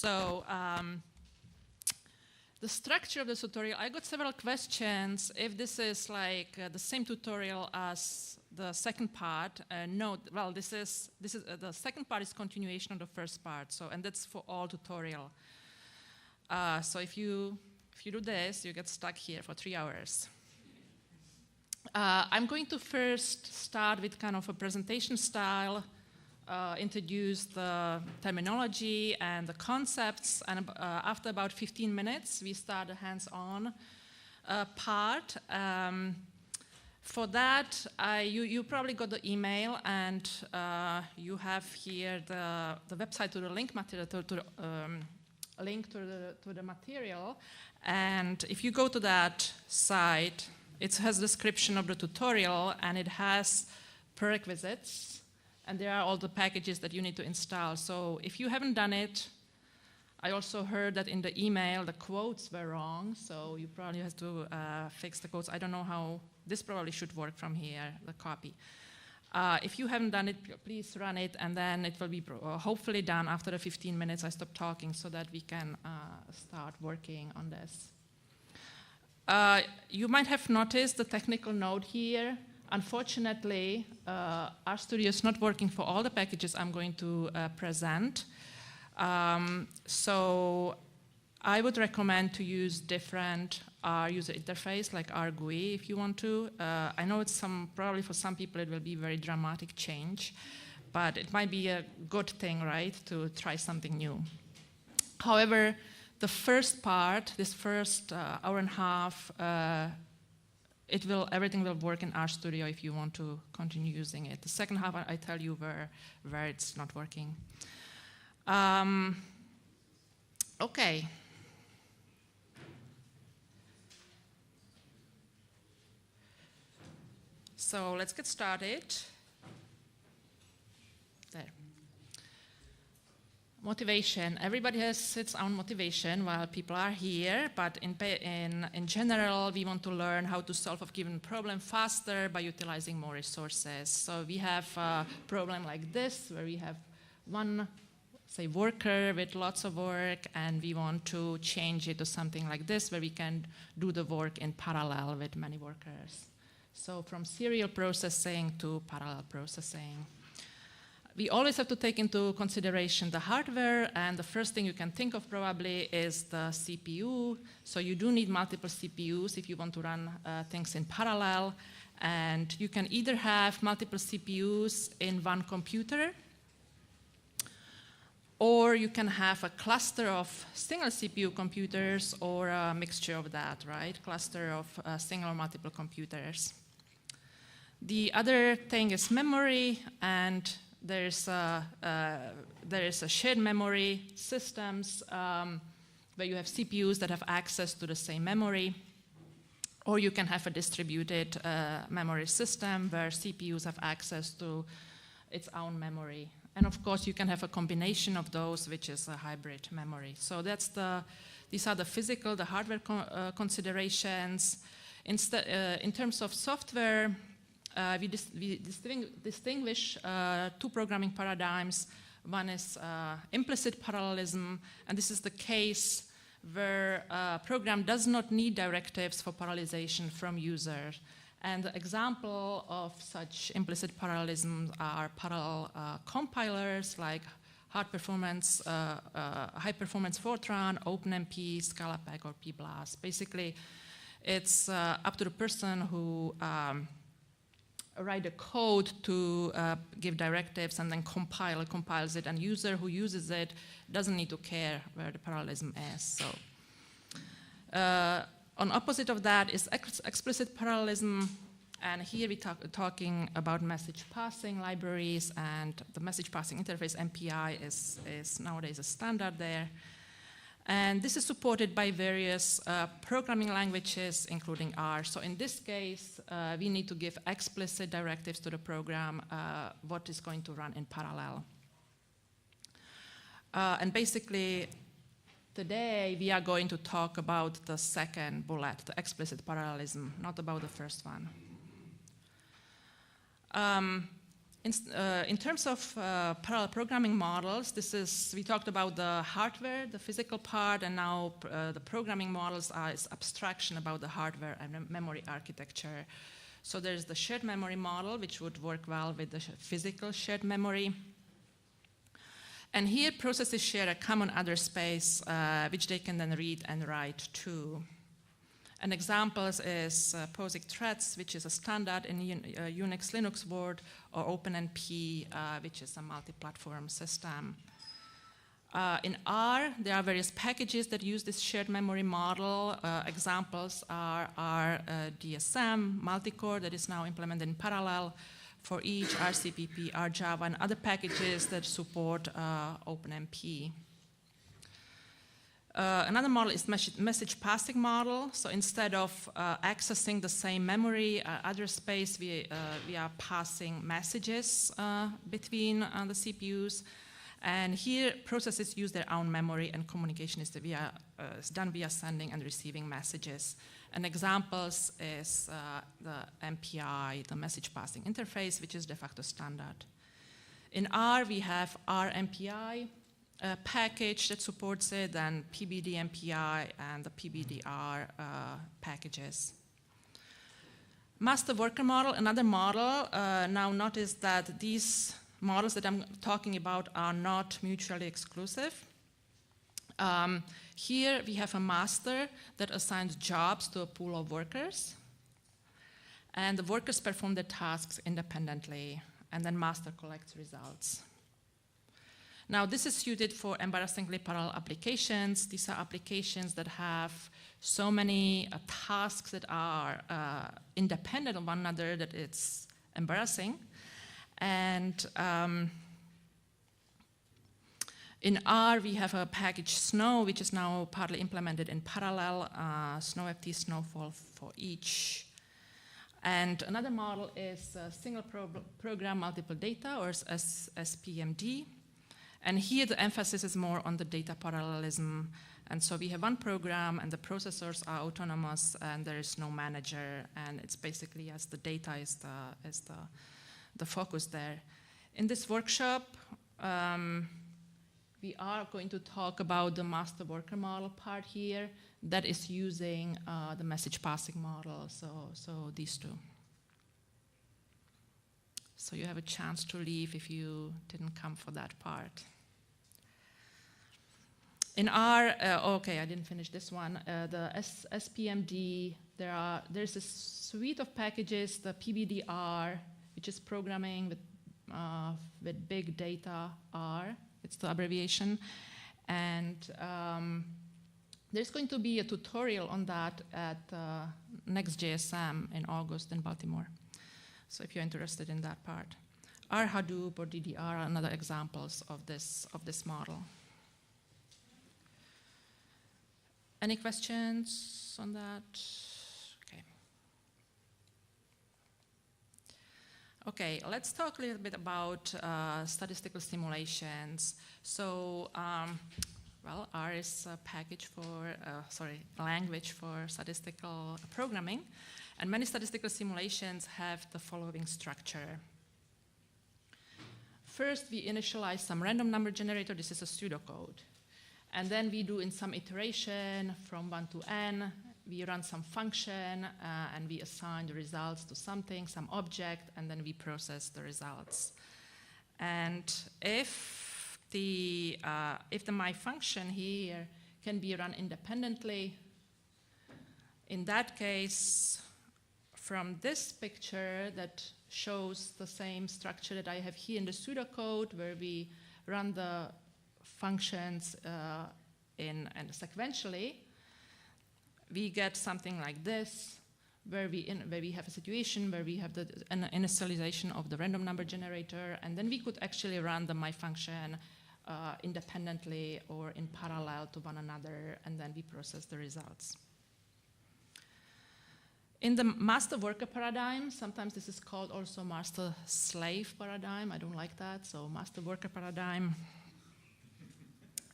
So the structure of the tutorial, I got several questions. If this is like the same tutorial as the second part, no. Well, this is the second part is continuation of the first part. So, and that's for all tutorial. So if you do this, you get stuck here for 3 hours. I'm going to first start with kind of a presentation style, introduce the terminology and the concepts, and after about 15 minutes, we start the hands-on part. For that, you probably got the email, and you have here the website to the link material, link to the material. And if you go to that site, it has a description of the tutorial, and it has prerequisites. And there are all the packages that you need to install. So if you haven't done it, I also heard that in the email the quotes were wrong, so you probably have to fix the quotes. I don't know how, this probably should work from here, the copy. If you haven't done it, please run it, and then it will be hopefully done after the 15 minutes I stop talking, so that we can start working on this. You might have noticed the technical note here. Unfortunately, RStudio is not working for all the packages I'm going to present. So I would recommend to use different user interface like RGUI if you want to. I know it's probably for some people it will be a very dramatic change, but it might be a good thing, right, to try something new. However, the first part, this first hour and a half, everything will work in RStudio if you want to continue using it. The second half, I tell you where it's not working. Okay. So let's get started. There. Motivation. Everybody has its own motivation while people are here, but in general, we want to learn how to solve a given problem faster by utilizing more resources. So we have a problem like this, where we have one, say, worker with lots of work, and we want to change it to something like this, where we can do the work in parallel with many workers. So from serial processing to parallel processing. We always have to take into consideration the hardware, and the first thing you can think of probably is the CPU. So you do need multiple CPUs if you want to run things in parallel. And you can either have multiple CPUs in one computer, or you can have a cluster of single CPU computers, or a mixture of that, right? Cluster of single or multiple computers. The other thing is memory, and there is a shared memory systems where you have CPUs that have access to the same memory, or you can have a distributed memory system where CPUs have access to its own memory. And of course, you can have a combination of those, which is a hybrid memory. So these are the physical, the hardware considerations. In terms of software, we distinguish two programming paradigms. One is implicit parallelism, and this is the case where a program does not need directives for parallelization from user. And the example of such implicit parallelism are parallel compilers like high performance Fortran, OpenMP, Scalapack, or PBLAST. Basically, it's up to the person who write a code to give directives and then compiles it, and user who uses it doesn't need to care where the parallelism is. So, on opposite of that is explicit parallelism, and here we're talking about message passing libraries, and the message passing interface MPI is nowadays a standard there. And this is supported by various programming languages, including R. So in this case, we need to give explicit directives to the program what is going to run in parallel. And basically, today we are going to talk about the second bullet, the explicit parallelism, not about the first one. In terms of parallel programming models, we talked about the hardware, the physical part, and now the programming models is abstraction about the hardware and memory architecture. So there's the shared memory model, which would work well with the physical shared memory. And here processes share a common address space, which they can then read and write to. An example is POSIX threads, which is a standard in Unix Linux world, or OpenNP, which is a multi-platform system. In R, there are various packages that use this shared memory model. Examples are DSM, multicore, that is now implemented in parallel for each, RCPP, RJava, and other packages that support OpenMP. Another model is message passing model. So instead of accessing the same memory address space, we are passing messages between the CPUs. And here, processes use their own memory, and communication is done via sending and receiving messages. And examples is the MPI, the message passing interface, which is de facto standard. In R, we have RMPI, a package that supports it, and PBD-MPI and the PBDR packages. Master worker model, another model. Now notice that these models that I'm talking about are not mutually exclusive. Here we have a master that assigns jobs to a pool of workers, and the workers perform their tasks independently, and then master collects results. Now, this is suited for embarrassingly parallel applications. These are applications that have so many tasks that are independent of one another that it's embarrassing. And in R, we have a package Snow, which is now partly implemented in parallel, SnowFT, Snowfall for each. And another model is single program multiple data, or SPMD. And here the emphasis is more on the data parallelism. And so we have one program, and the processors are autonomous, and there is no manager, and it's basically as the data is the focus there. In this workshop, we are going to talk about the master worker model part here that is using the message passing model, so these two. So you have a chance to leave if you didn't come for that part. In R, okay, I didn't finish this one. The SPMD, there's a suite of packages, the PBDR, which is programming with big data R, it's the abbreviation. And there's going to be a tutorial on that at Next JSM in August in Baltimore. So if you're interested in that part. R Hadoop or DDR are another examples of this model. Any questions on that? Okay. Okay, let's talk a little bit about statistical simulations. So, well, R is a language for statistical programming, and many statistical simulations have the following structure. First, we initialize some random number generator. This is a pseudocode. And then we do in some iteration from 1 to n, we run some function, and we assign the results to something, some object, and then we process the results. And if my function here can be run independently, in that case, from this picture that shows the same structure that I have here in the pseudocode, where we run the functions and sequentially, we get something like this, where we have a situation where we have an initialization of the random number generator, and then we could actually run the my function independently or in parallel to one another, and then we process the results. In the master worker paradigm, sometimes this is called also master slave paradigm. I don't like that, so master worker paradigm.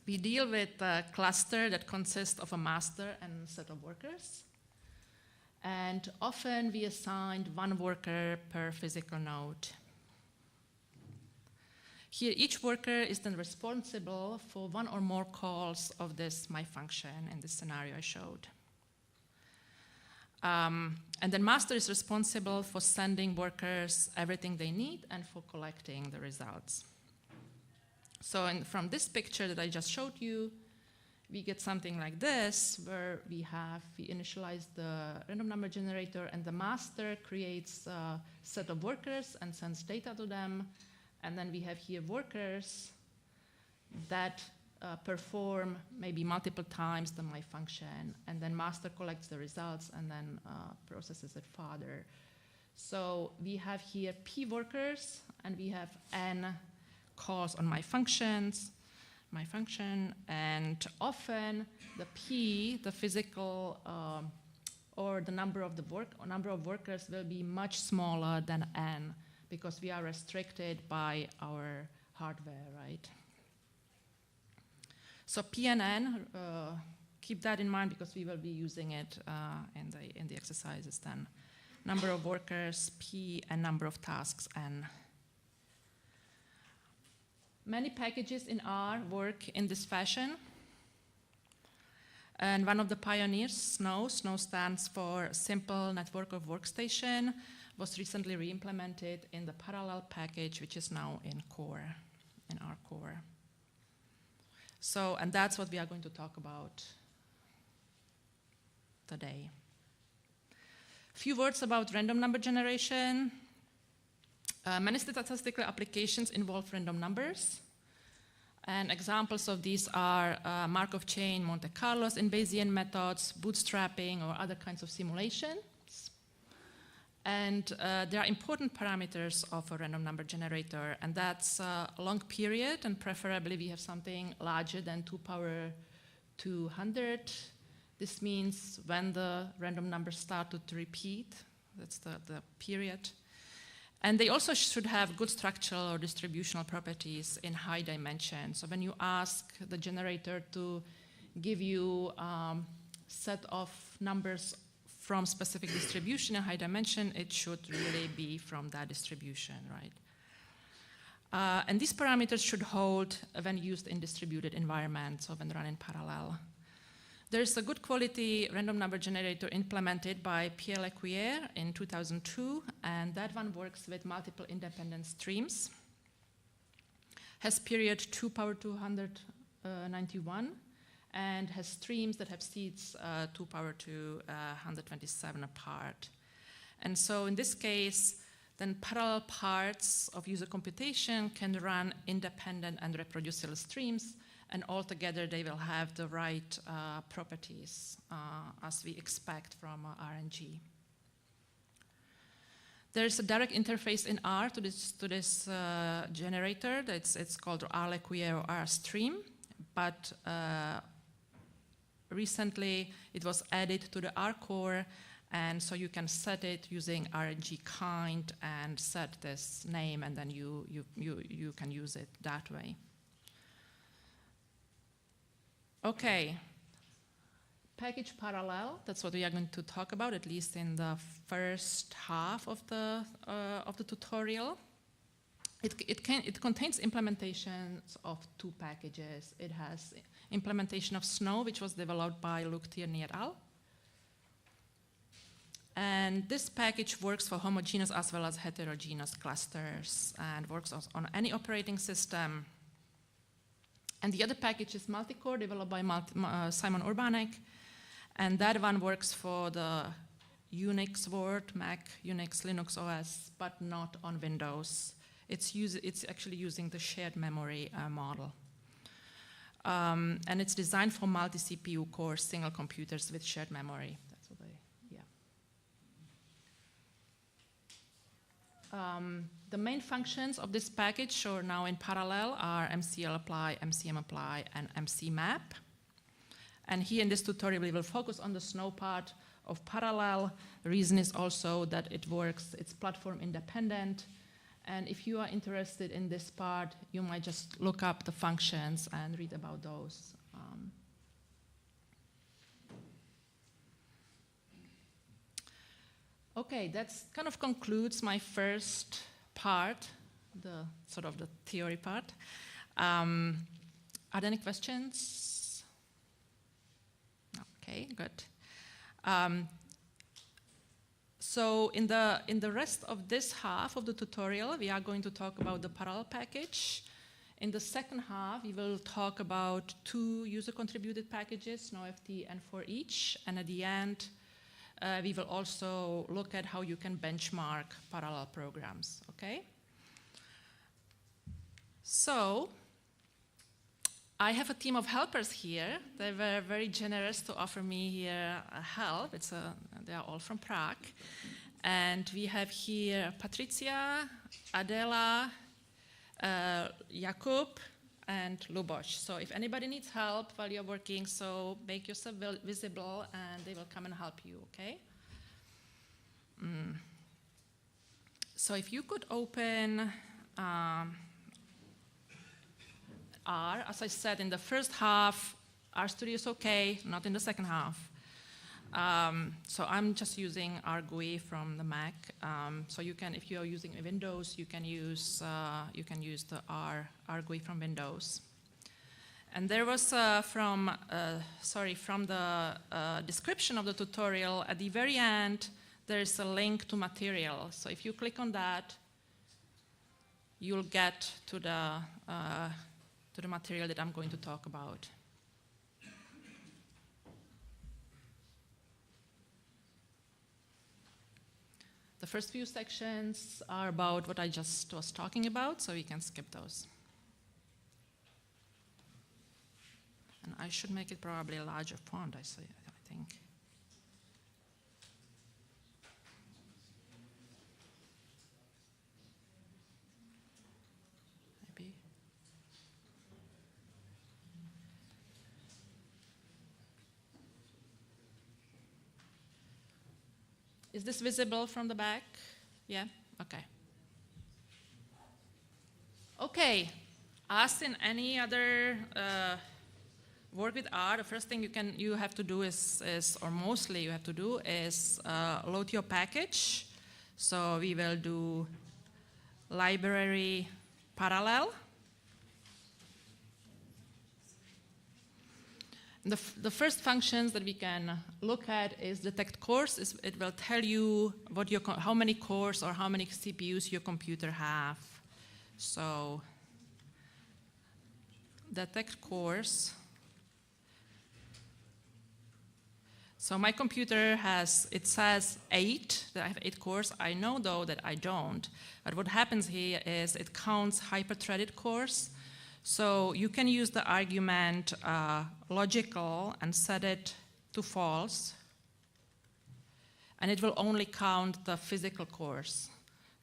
We deal with a cluster that consists of a master and a set of workers. And often we assign one worker per physical node. Here, each worker is then responsible for one or more calls of this my function in this scenario I showed. And then master is responsible for sending workers everything they need and for collecting the results. So from this picture that I just showed you, we get something like this, where we initialize the random number generator, and the master creates a set of workers and sends data to them. And then we have here workers that perform maybe multiple times the my function, and then master collects the results and then processes it further. So we have here P workers, and we have N calls on my function, and often the P, the physical or the number of workers will be much smaller than N, because we are restricted by our hardware, right? So P and N, keep that in mind because we will be using it in the exercises then. Number of workers, P, and number of tasks, N. Many packages in R work in this fashion. And one of the pioneers, Snow stands for Simple Network of Workstation, was recently re-implemented in the parallel package, which is now in R core. So, and that's what we are going to talk about today. A few words about random number generation. Many statistical applications involve random numbers. And examples of these are Markov chain, Monte Carlos in Bayesian methods, bootstrapping, or other kinds of simulations. And there are important parameters of a random number generator, and that's a long period, and preferably we have something larger than 2 power 200. This means when the random numbers start to repeat, that's the period. And they also should have good structural or distributional properties in high dimension. So when you ask the generator to give you a set of numbers from specific distribution in high dimension, it should really be from that distribution, right? And these parameters should hold when used in distributed environments or when run in parallel. There's a good quality random number generator implemented by Pierre Lecuyer in 2002, and that one works with multiple independent streams. Has period 2 power 291, and has streams that have seeds 2 power 127 apart. And so in this case, then parallel parts of user computation can run independent and reproducible streams, and altogether they will have the right properties as we expect from RNG. There's a direct interface in R to this generator. It's called R-Lecuyer or R-Stream, but recently it was added to the R core, and so you can set it using RNG kind and set this name, and then you can use it that way. Okay, package parallel, that's what we are going to talk about, at least in the first half of the tutorial. It contains implementations of 2 packages. It has implementation of Snow, which was developed by Luc Tierney et al. And this package works for homogeneous as well as heterogeneous clusters and works on any operating system. And the other package is Multicore, developed by Simon Urbanek, and that one works for the Unix world, Mac, Unix, Linux OS, but not on Windows. It's actually using the shared memory model. And it's designed for multi-CPU core single computers with shared memory. That's what the main functions of this package shown now in parallel are MCL apply, MCM apply, and MC map. And here in this tutorial, we will focus on the Snow part of parallel. The reason is also that it works, it's platform independent. And if you are interested in this part, you might just look up the functions and read about those. Okay, that kind of concludes my first part the sort of the theory part. Are there any questions? Okay, good. So in the rest of this half of the tutorial, we are going to talk about the parallel package. In the second half, we will talk about 2 user-contributed packages, NoFT and for each. And at the end, we will also look at how you can benchmark parallel programs, okay? So I have a team of helpers here. They were very generous to offer me here help. They are all from Prague. And we have here Patricia, Adela, Jakub, and Luboš. So if anybody needs help while you're working, so make yourself visible and they will come and help you, okay? So if you could open R, as I said, in the first half, RStudio is okay, not in the second half. So I'm just using R GUI from the Mac. So you can, if you are using Windows, you can use the R GUI from Windows. And there was from the description of the tutorial at the very end, there is a link to material. So if you click on that, you'll get to the material that I'm going to talk about. The first few sections are about what I just was talking about, so we can skip those. And I should make it probably a larger font, I think. Maybe. Is this visible from the back? Yeah? Okay. Okay. As in any other work with R, the first thing you have to do is, or mostly you have to do, is load your package. So we will do library parallel. The first functions that we can look at is detect cores. It will tell you how many cores or how many CPUs your computer have. So detect cores. So my computer says 8, that I have 8 cores. I know though that I don't. But what happens here is it counts hyper-threaded cores. So you can use the argument logical and set it to false. And it will only count the physical cores.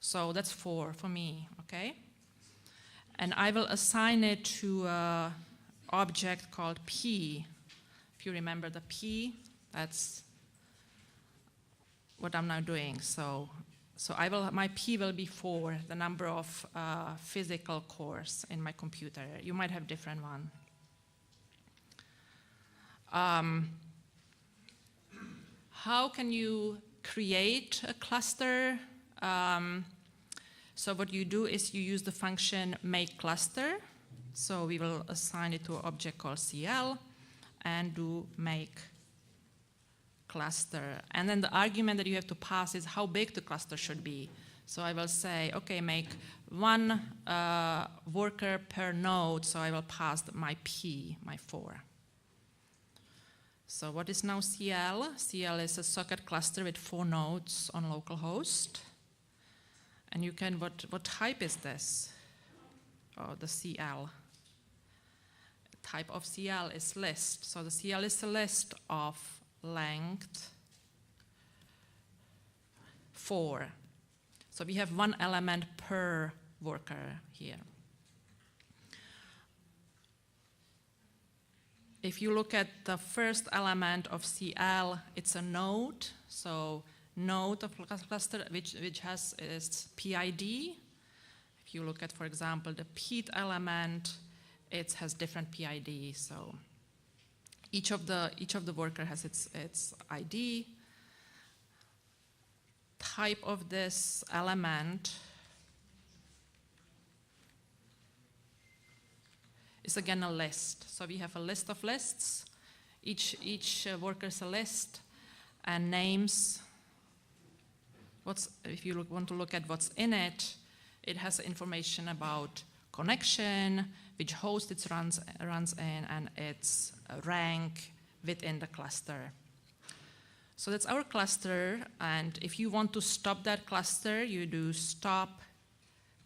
So that's 4 for me, okay? And I will assign it to an object called P. If you remember the P, that's what I'm now doing. So my P will be 4, the number of physical cores in my computer. You might have different one. How can you create a cluster? So what you do is you use the function make cluster. So we will assign it to an object called CL and do make cluster. And then the argument that you have to pass is how big the cluster should be. So I will say, okay, make 1 worker per node. So I will pass my P, my 4. So what is now CL? CL is a socket cluster with 4 nodes on localhost. And you can, what type is this? Oh, the CL. Type of CL is list. So the CL is a list of length 4. So we have 1 element per worker here. If you look at the first element of CL, it's a node. So node of cluster which has its PID. If you look at, for example, the pth element, it has different PID. So each of the worker has its ID. Type of this element is again a list. So we have a list of lists. Each worker is a list, and names. If you want to look at what's in it, it has information about connection, which host it runs in, and its rank within the cluster. So that's our cluster, and if you want to stop that cluster, you do stop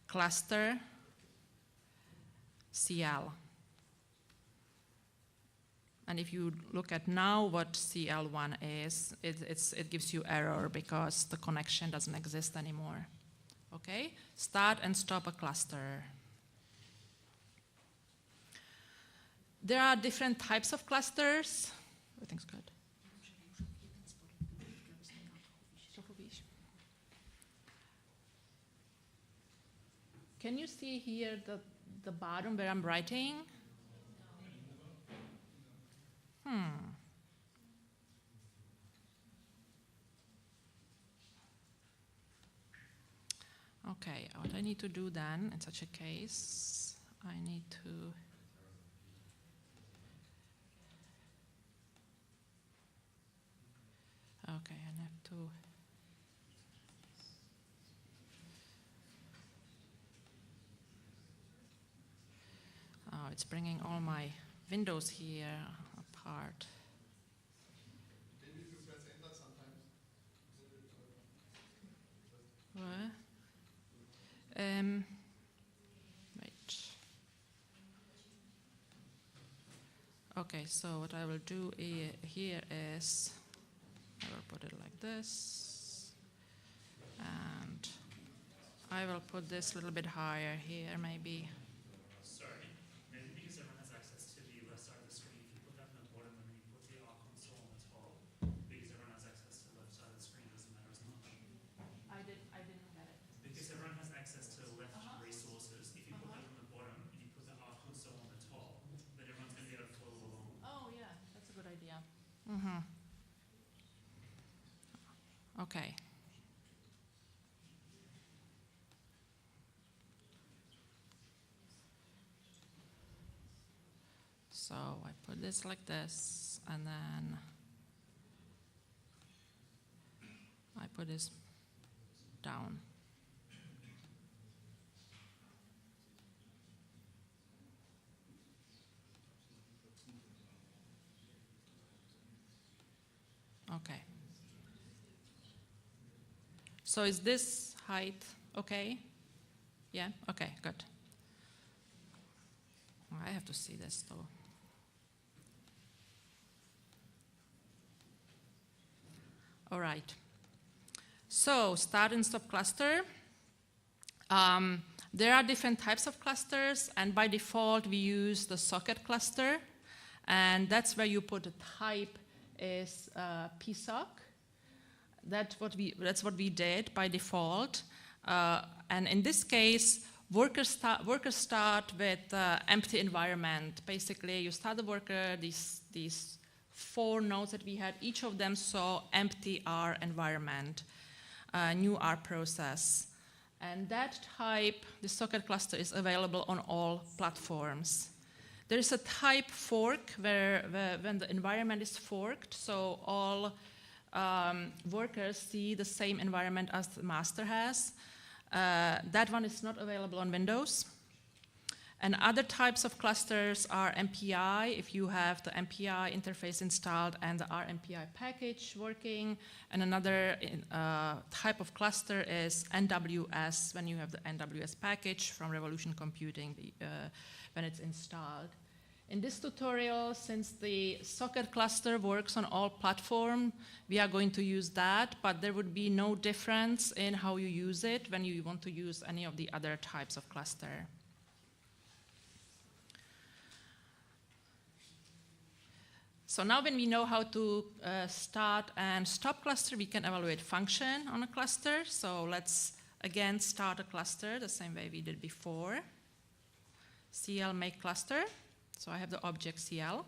cluster CL. And if you look at now what CL1 is, it gives you error because the connection doesn't exist anymore. Okay? Start and stop a cluster. There are different types of clusters. Everything's good. Can you see here the bottom where I'm writing? Okay, what I need to do then in such a case, I need to I have to it's bringing all my windows here apart. Maybe if you press enter sometimes. What? Wait. Okay, so what I will do here is I will put it like this, and I will put this a little bit higher here, maybe. Sorry, maybe because everyone has access to the left side of the screen, if you put that on the bottom and then you put the R console on the top, because everyone has access to the left side of the screen, doesn't matter as much. I didn't get it. Because everyone has access to left resources, if you put that on the bottom and you put the R console on the top, then everyone's going to be able to follow along. Oh yeah, that's a good idea. Okay. So I put this like this, and then I put this down. Okay. So is this height okay? Yeah? Okay, good. I have to see this though. All right. So start and stop cluster. There are different types of clusters, and by default we use the socket cluster, and that's where you put a type is psoc. That's what we did by default, and in this case, workers start with empty environment. Basically, you start the worker, these 4 nodes that we had, each of them saw empty R environment, new R process. And that type, the socket cluster, is available on all platforms. There is a type fork where when the environment is forked, so all workers see the same environment as the master has. That one is not available on Windows. And other types of clusters are MPI, if you have the MPI interface installed and the RMPI package working. And another type of cluster is NWS, when you have the NWS package from Revolution Computing when it's installed. In this tutorial, since the socket cluster works on all platforms, we are going to use that, but there would be no difference in how you use it when you want to use any of the other types of cluster. So now when we know how to start and stop cluster, we can evaluate function on a cluster. So let's again start a cluster the same way we did before. CL make cluster. So I have the object CL.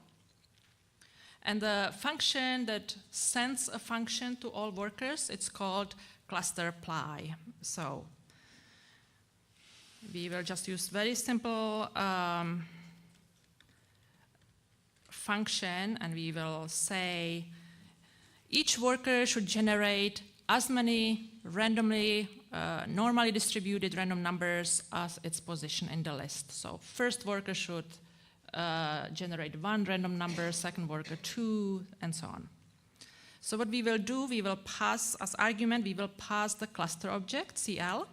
And the function that sends a function to all workers, it's called cluster apply. So we will just use very simple function and we will say each worker should generate as many randomly, normally distributed random numbers as its position in the list. So first worker should generate 1 random number, second worker 2, and so on. So what we will do, we will pass as argument, we will pass the cluster object, CL.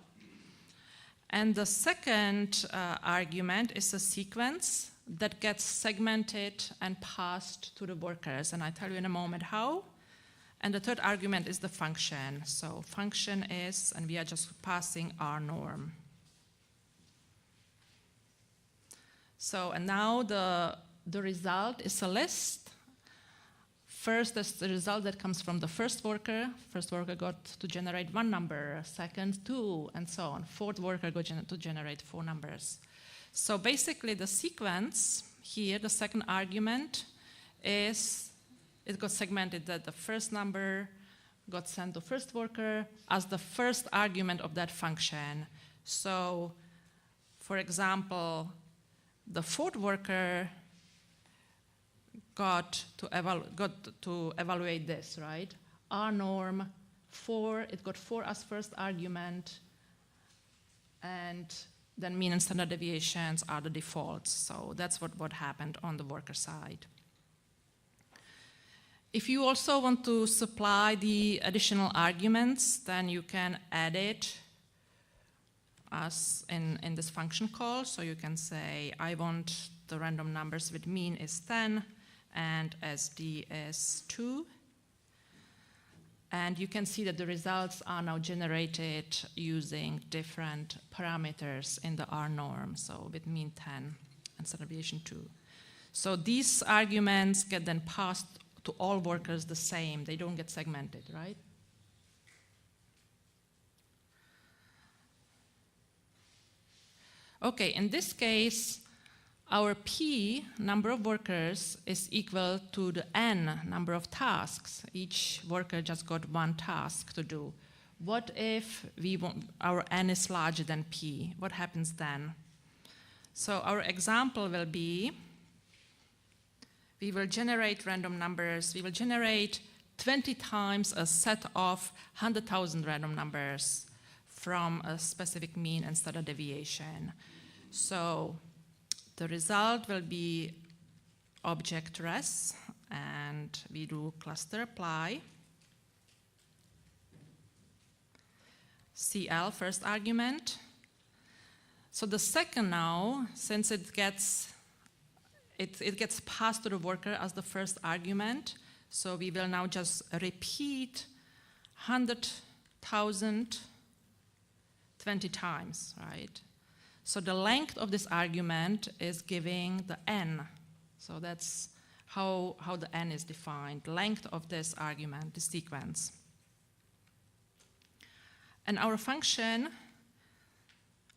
And the second argument is a sequence that gets segmented and passed to the workers. And I'll tell you in a moment how. And the third argument is the function. So function is, and we are just passing our norm. So, and now the result is a list. First, is the result that comes from the first worker. First worker got to generate 1 number, second 2, and so on. Fourth worker got to generate 4 numbers. So basically the sequence here, the second argument, is it got segmented that the first number got sent to first worker as the first argument of that function. So, for example, the fourth worker got to evaluate this, right? Our norm 4, it got 4 as first argument, and then mean and standard deviations are the defaults. So that's what happened on the worker side. If you also want to supply the additional arguments, then you can add it as in this function call. So you can say, I want the random numbers with mean is 10 and SD is 2. And you can see that the results are now generated using different parameters in the R norm, so with mean 10 and standard deviation 2. So these arguments get then passed to all workers the same. They don't get segmented, right? Okay, in this case, our P, number of workers, is equal to the N, number of tasks. Each worker just got 1 task to do. What if our N is larger than P? What happens then? So our example will be, we will generate random numbers. We will generate 20 times a set of 100,000 random numbers from a specific mean and standard deviation. So the result will be object res, and we do cluster apply. CL, first argument. So the second now, since it gets passed to the worker as the first argument, so we will now just repeat 100,000 20 times, right? So the length of this argument is giving the N. So that's how the N is defined, length of this argument, the sequence. And our function,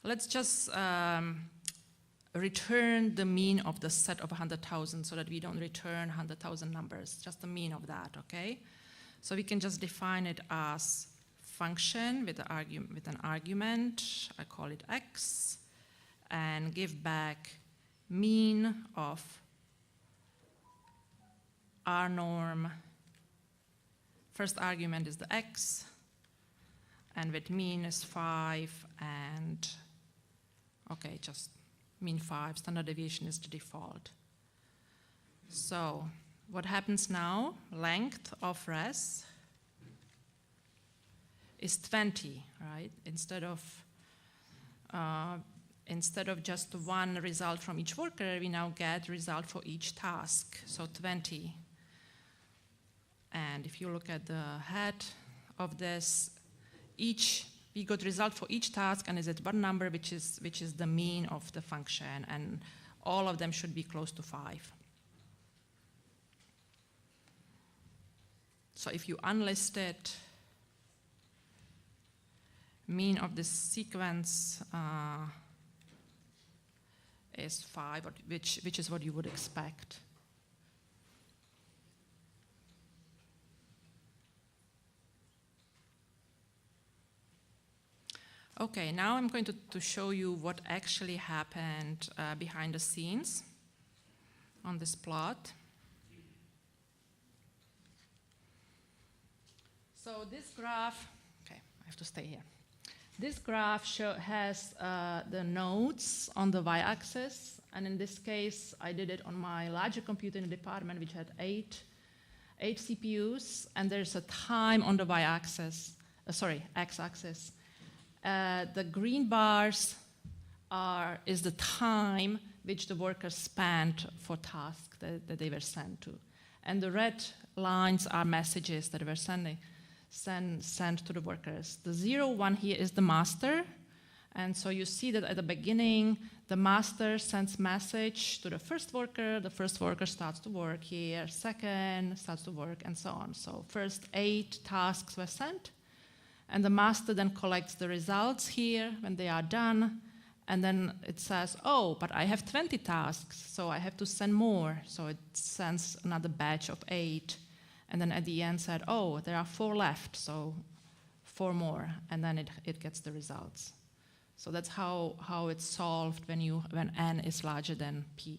let's just return the mean of the set of 100,000 so that we don't return 100,000 numbers, just the mean of that, okay? So we can just define it as function with an argument, I call it x, and give back mean of R norm. First argument is the x, and with mean is 5, and okay, just mean 5, standard deviation is the default. So what happens now? Length of res is 20, right? Instead of just 1 result from each worker, we now get result for each task, so 20. And if you look at the head of this, we got result for each task, and is at 1 number, which is the mean of the function, and all of them should be close to 5. So if you unlist it, mean of this sequence is 5, which is what you would expect. Okay, now I'm going to show you what actually happened behind the scenes on this plot. So this graph, okay, I have to stay here. This graph has the nodes on the y-axis, and in this case, I did it on my larger computer in the department, which had eight CPUs, and there's a time on the y-axis, x-axis. The green bars is the time which the workers spent for tasks that they were sent to. And the red lines are messages that were sent to the workers. The 0, 1 here is the master. And so you see that at the beginning, the master sends message to the first worker starts to work here, second starts to work, and so on. So first 8 tasks were sent, and the master then collects the results here when they are done, and then it says, oh, but I have 20 tasks, so I have to send more. So it sends another batch of 8, and then at the end said, oh, there are 4 left, so 4 more, and then it gets the results. So that's how it's solved when n is larger than p.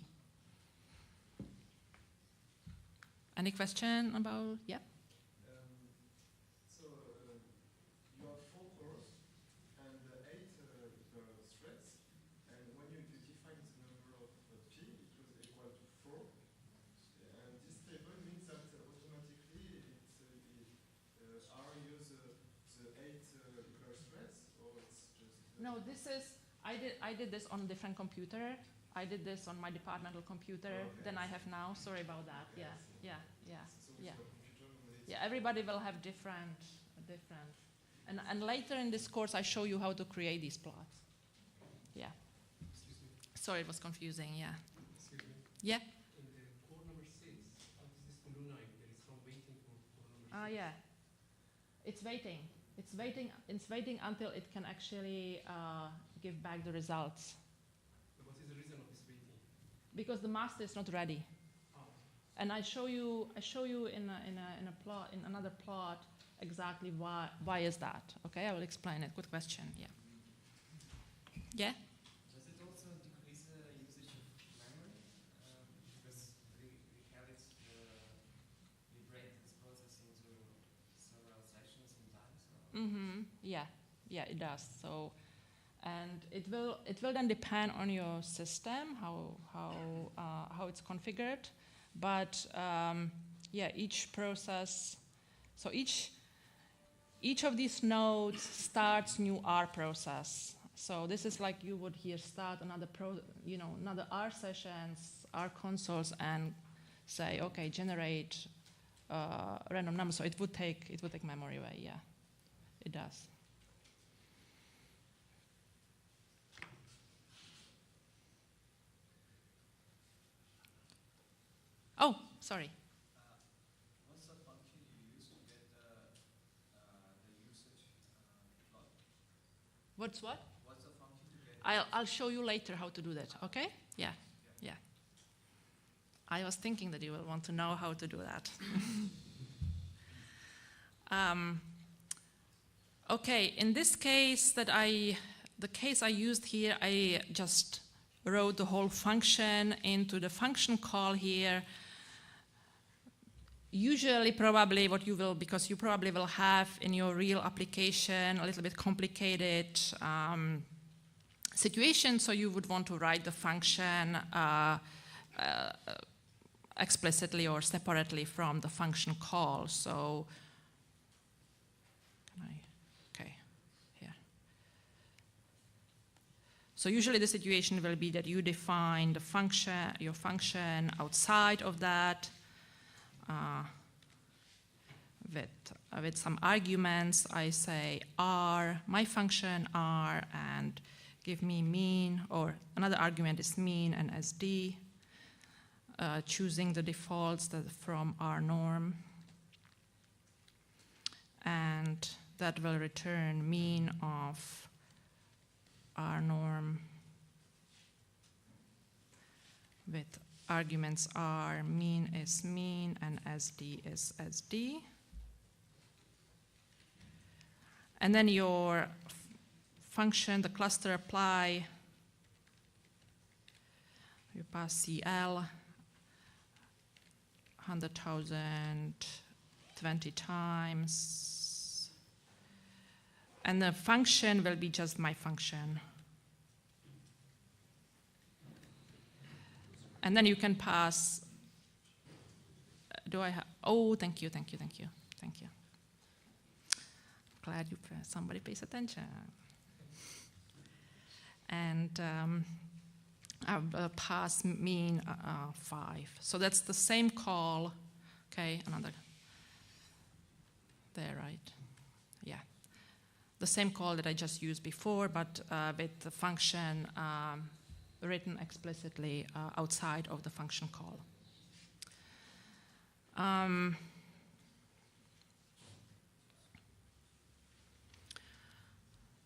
Any question about, yeah? So you have 4 cores and 8 threads, and when you define the number of p, it was equal to 4. And this table means that automatically R uses the 8 equal threads, or it's just... No, this is, I did this on a different computer. I did this on my departmental computer than I have now. Sorry about that. Okay, Yeah. So with your computer, Yeah, everybody will have different. And later in this course, I show you how to create these plots. Yeah. Excuse me. Sorry, it was confusing, yeah. Excuse me. Yeah? In the core number 6, how does this blue line? There is some waiting for core number 6. Yeah. It's waiting. It's waiting until it can actually give back the results. So what is the reason of this waiting? Because the master is not ready. Ah. And I show you in another plot exactly why is that. Okay, I will explain it. Good question. Yeah. Yeah. Does it also decrease the usage of memory? Because we have it, we break this process into several sessions in time. So. Mm-hmm. Yeah, it does. So, and it will then depend on your system how it's configured. But each process. So each of these nodes starts new R process. So this is like you would here start another R sessions, R consoles, and say, okay, generate random numbers. So it would take memory away. Yeah, it does. Oh, sorry. What's the function you use to get the usage plot? What's what? What's the function to get? I'll show you later how to do that. Okay? Yeah. I was thinking that you will want to know how to do that. Okay. In this case the case I used here, I just wrote the whole function into the function call here. Usually, probably what you will, because you probably will have in your real application a little bit complicated situation, so you would want to write the function explicitly or separately from the function call. So, here. So usually the situation will be that you define the function, your function outside of that. With some arguments, I say R, my function R, and give me mean, or another argument is mean and SD, choosing the defaults from R norm. And that will return mean of R norm with arguments are mean is mean and SD is SD. And then your function, the cluster apply, you pass CL 100,000 20 times And the function will be just my function. And then you can pass, do I have, oh, thank you. Glad somebody pays attention. And I will pass mean 5. So that's the same call, okay, another, there, right? Yeah. The same call that I just used before, but with the function written explicitly outside of the function call.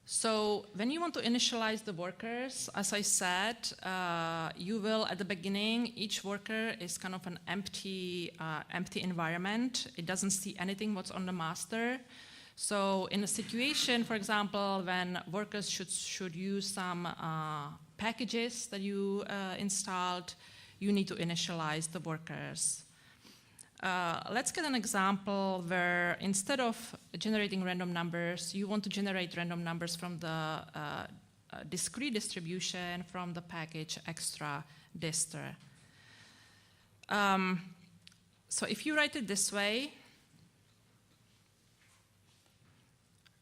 So when you want to initialize the workers, as I said, you will, at the beginning, each worker is kind of an empty environment. It doesn't see anything what's on the master. So in a situation, for example, when workers should use some packages that you installed, you need to initialize the workers. Let's get an example where instead of generating random numbers, you want to generate random numbers from the discrete distribution from the package extra distr. So if you write it this way,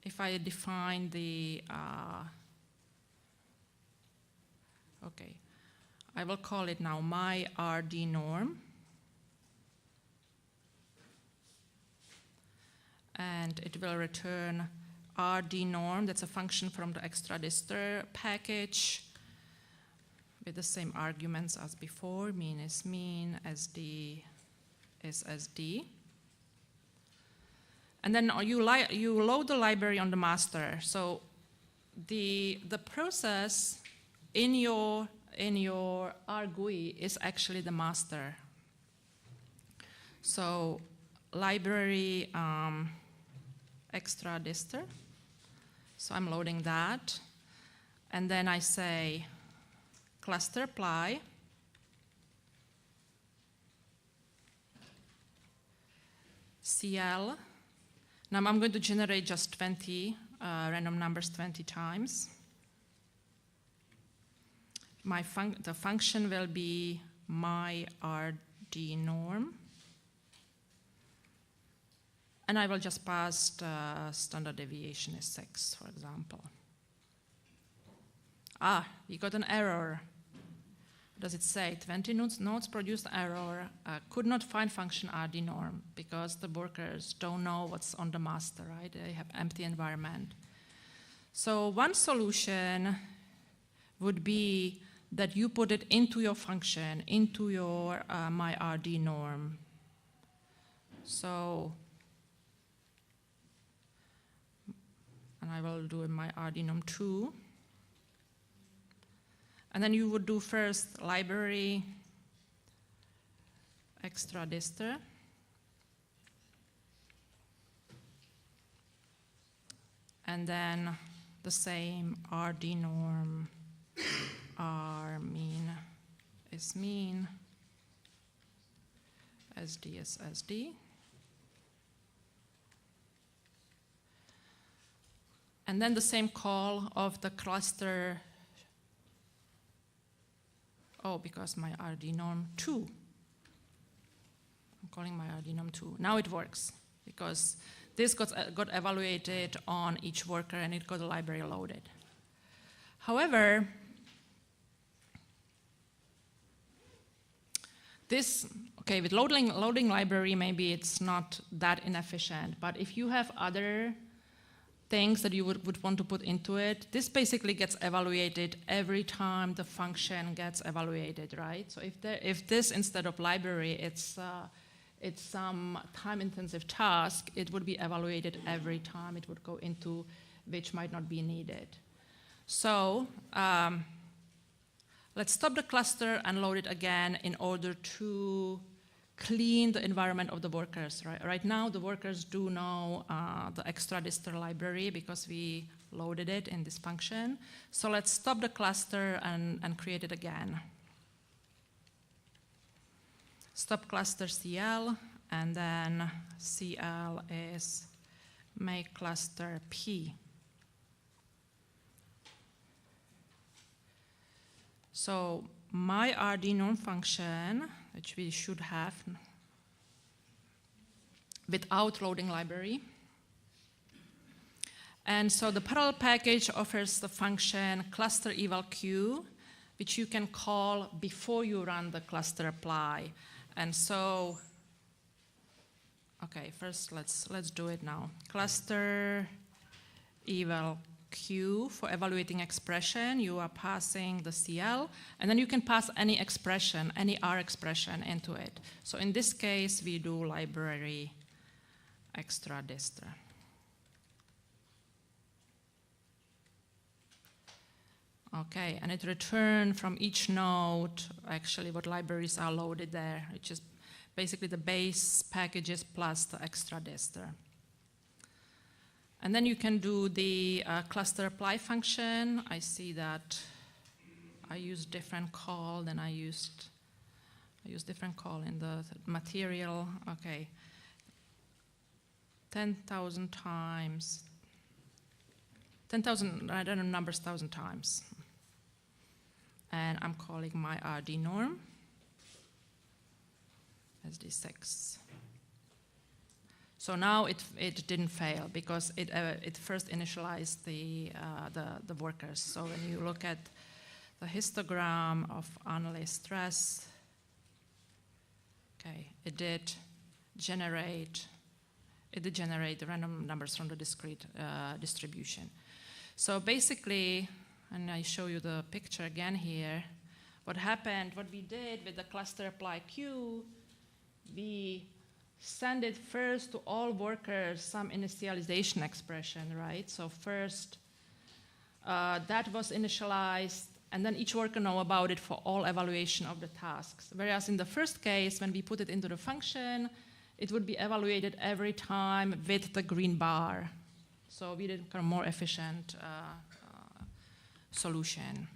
if I define the, okay, I will call it now my RD norm. And it will return RD norm, that's a function from the extra distr package with the same arguments as before. Mean is mean, SD is SD. And then you load the library on the master. So the process in your RGUI is actually the master. So library extra distr. So I'm loading that. And then I say cluster apply. CL. Now I'm going to generate just 20 random numbers 20 times. The function will be my RD norm. And I will just pass standard deviation is 6, for example. Ah, you got an error. What does it say? 20 nodes produced error, could not find function RD norm because the workers don't know what's on the master, right? They have empty environment. So one solution would be that you put it into your function, into your my RD norm. So, and I will do my RD norm 2. And then you would do first library extra distr. And then the same RD norm, R mean is mean, SD is SD. And then the same call of the cluster. Oh, because my RD norm 2. I'm calling my RD norm 2. Now it works because this got evaluated on each worker and it got the library loaded. However, this, okay, with loading library, maybe it's not that inefficient, but if you have other things that you would want to put into it, this basically gets evaluated every time the function gets evaluated, right? So if this instead of library, it's some time-intensive task, it would be evaluated every time it would go into, which might not be needed. So let's stop the cluster and load it again in order to clean the environment of the workers. Right now, the workers do know the extra distr library because we loaded it in this function. So let's stop the cluster and create it again. Stop cluster CL, and then CL is make cluster P. So my RD norm function, which we should have without loading library. And so the parallel package offers the function cluster eval q, which you can call before you run the cluster apply. And so, okay, first let's do it now. Cluster eval q for evaluating expression, you are passing the CL, and then you can pass any expression, any R expression into it. So in this case, we do library extra distr. Okay, and it returns from each node actually what libraries are loaded there, which is basically the base packages plus the extra distr. And then you can do the cluster apply function. I see that I used different call than I used different call in the material. Okay, 10,000 times, 10,000, I don't know numbers, 1,000 times. And I'm calling my RD norm as D6. So now it didn't fail because it first initialized the workers. So when you look at the histogram of analyst stress, okay, it did generate the random numbers from the discrete distribution. So basically, and I show you the picture again here, what we did with the cluster apply Q, we send it first to all workers some initialization expression, right? So first, that was initialized, and then each worker know about it for all evaluation of the tasks. Whereas in the first case, when we put it into the function, it would be evaluated every time with the green bar. So we did a more efficient solution.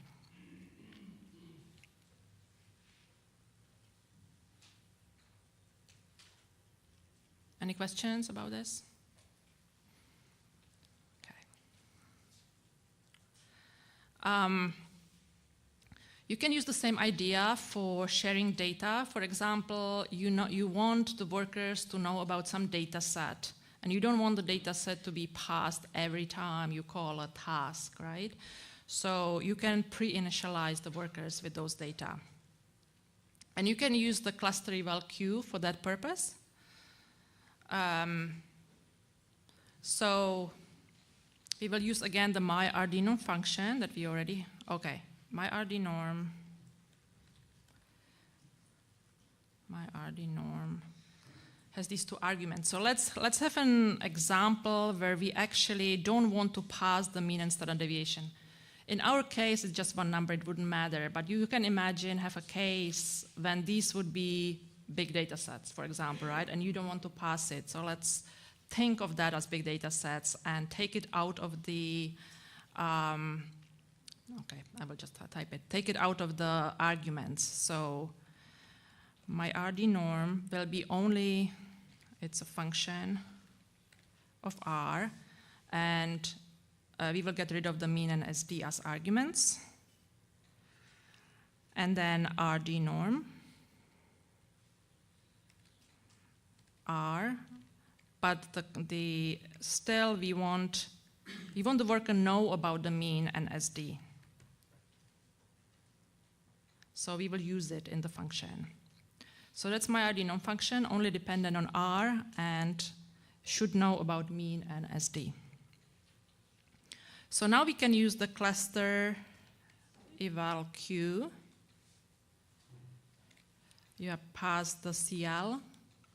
Any questions about this? Okay. You can use the same idea for sharing data. For example, you want the workers to know about some data set, and you don't want the data set to be passed every time you call a task, right? So you can pre-initialize the workers with those data. And you can use the cluster eval queue for that purpose. So we will use again the myRDnorm function that we already, okay, myRDnorm has these two arguments. So let's have an example where we actually don't want to pass the mean and standard deviation. In our case, it's just one number, it wouldn't matter, but you can imagine have a case when these would be big data sets, for example, right? And you don't want to pass it. So let's think of that as big data sets and take it out of the, okay, I will just type it. Take it out of the arguments. So my RD norm will be only, it's a function of R, and we will get rid of the mean and SD as arguments. And then RD norm R, but still we want the worker know about the mean and SD. So we will use it in the function. So that's my RD norm function, only dependent on R and should know about mean and SD. So now we can use the cluster eval Q. You have passed the CL,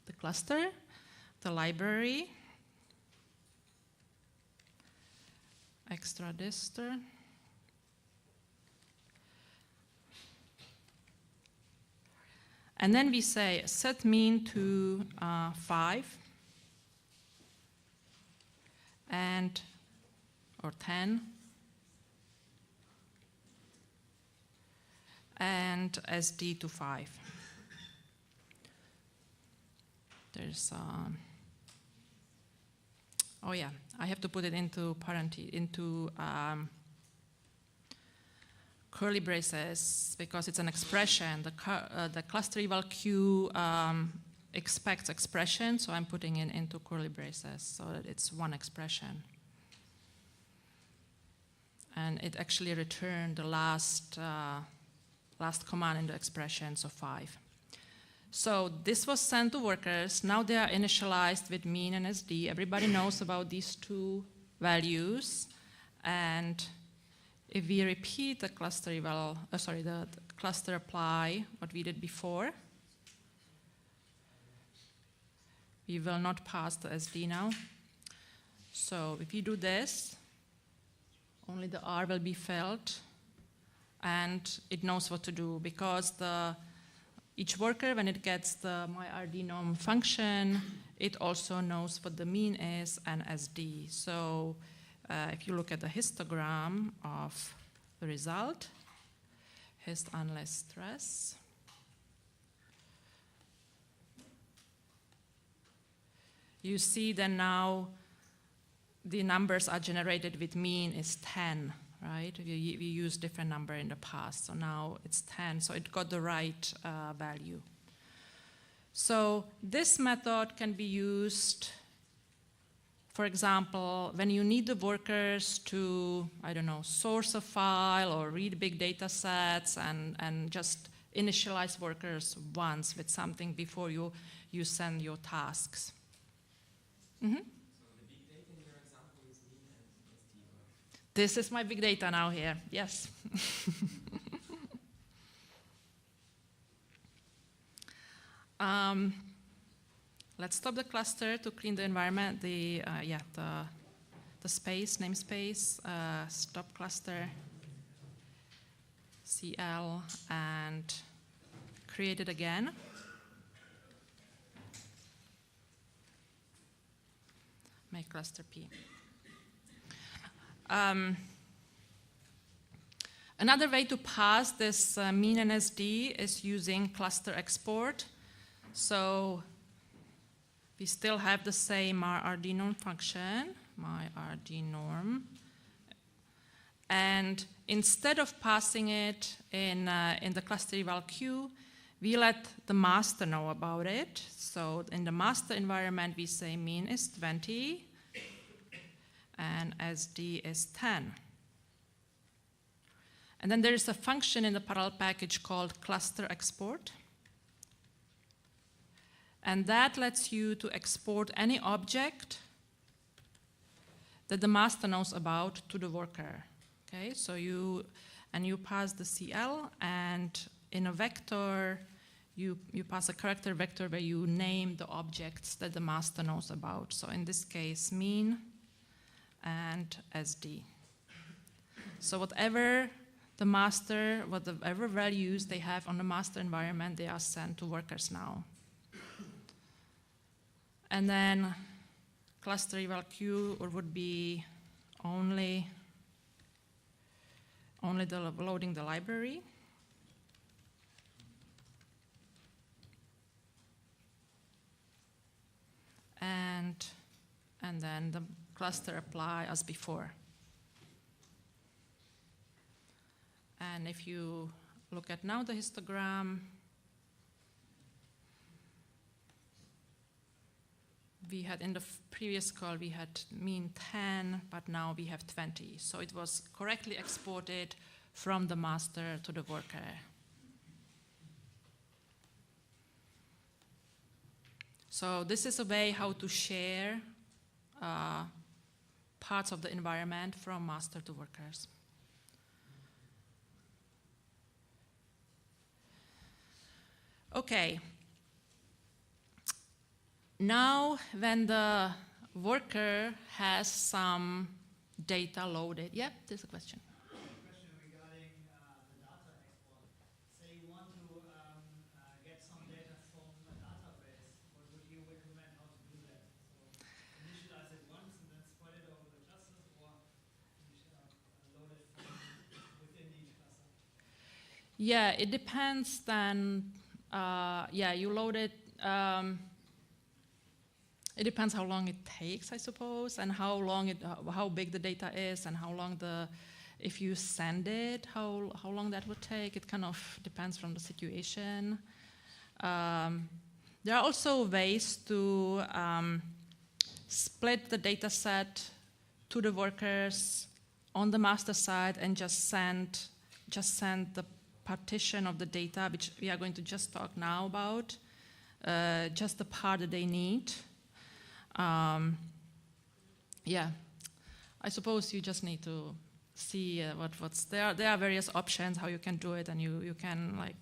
the cluster, the library, extra distr, and then we say set mean to 5 and or 10 and SD to 5. There's oh yeah, I have to put it into curly braces because it's an expression. The cluster eval queue expects expression, so I'm putting it into curly braces so that it's one expression. And it actually returned the last command in the expression, so 5. So this was sent to workers. Now they are initialized with mean and SD. Everybody knows about these two values. And if we repeat the cluster eval, the cluster apply, what we did before, we will not pass the SD now. So if you do this, only the R will be filled, and it knows what to do because each worker, when it gets the myRDNorm function, it also knows what the mean is and SD. So if you look at the histogram of the result, hist unless stress, you see that now the numbers are generated with mean is 10, right? We used different number in the past, so now it's 10, so it got the right value. So this method can be used, for example, when you need the workers to, I don't know, source a file or read big data sets and just initialize workers once with something before you send your tasks. Mm-hmm. This is my big data now here, yes. Let's stop the cluster to clean the environment, the space, namespace, stop cluster, CL, and create it again. Make cluster P. Another way to pass this mean and SD is using cluster export. So we still have the same myRDNorm function, myRDNorm. And instead of passing it in the cluster eval queue, we let the master know about it. So in the master environment, we say mean is 20 and SD is 10. And then there is a function in the parallel package called cluster export. And that lets you to export any object that the master knows about to the worker. Okay, so you pass the CL, and in a vector, you pass a character vector where you name the objects that the master knows about. So in this case, mean and SD. So whatever the master, whatever values they have on the master environment, they are sent to workers now. And then cluster eval queue would be only loading the library. And then the cluster apply as before. And if you look at now the histogram, we had in the previous call, we had mean 10, but now we have 20. So it was correctly exported from the master to the worker. So this is a way how to share parts of the environment from master to workers. Okay. Now, when the worker has some data loaded, yeah, there's a question. Question regarding the data export. Say you want to get some data from a database. What would you recommend how to do that? So initialize it once and then spread it over the clusters, or load it from within each cluster? Yeah, it depends then. You load it. It depends how long it takes, I suppose, and how big the data is, and how long If you send it, how long that would take, it kind of depends from the situation. There are also ways to split the data set to the workers on the master side and just send the partition of the data, which we are going to just talk now about, just the part that they need. Yeah, I suppose you just need to see what's there. There are various options how you can do it, and you can, like,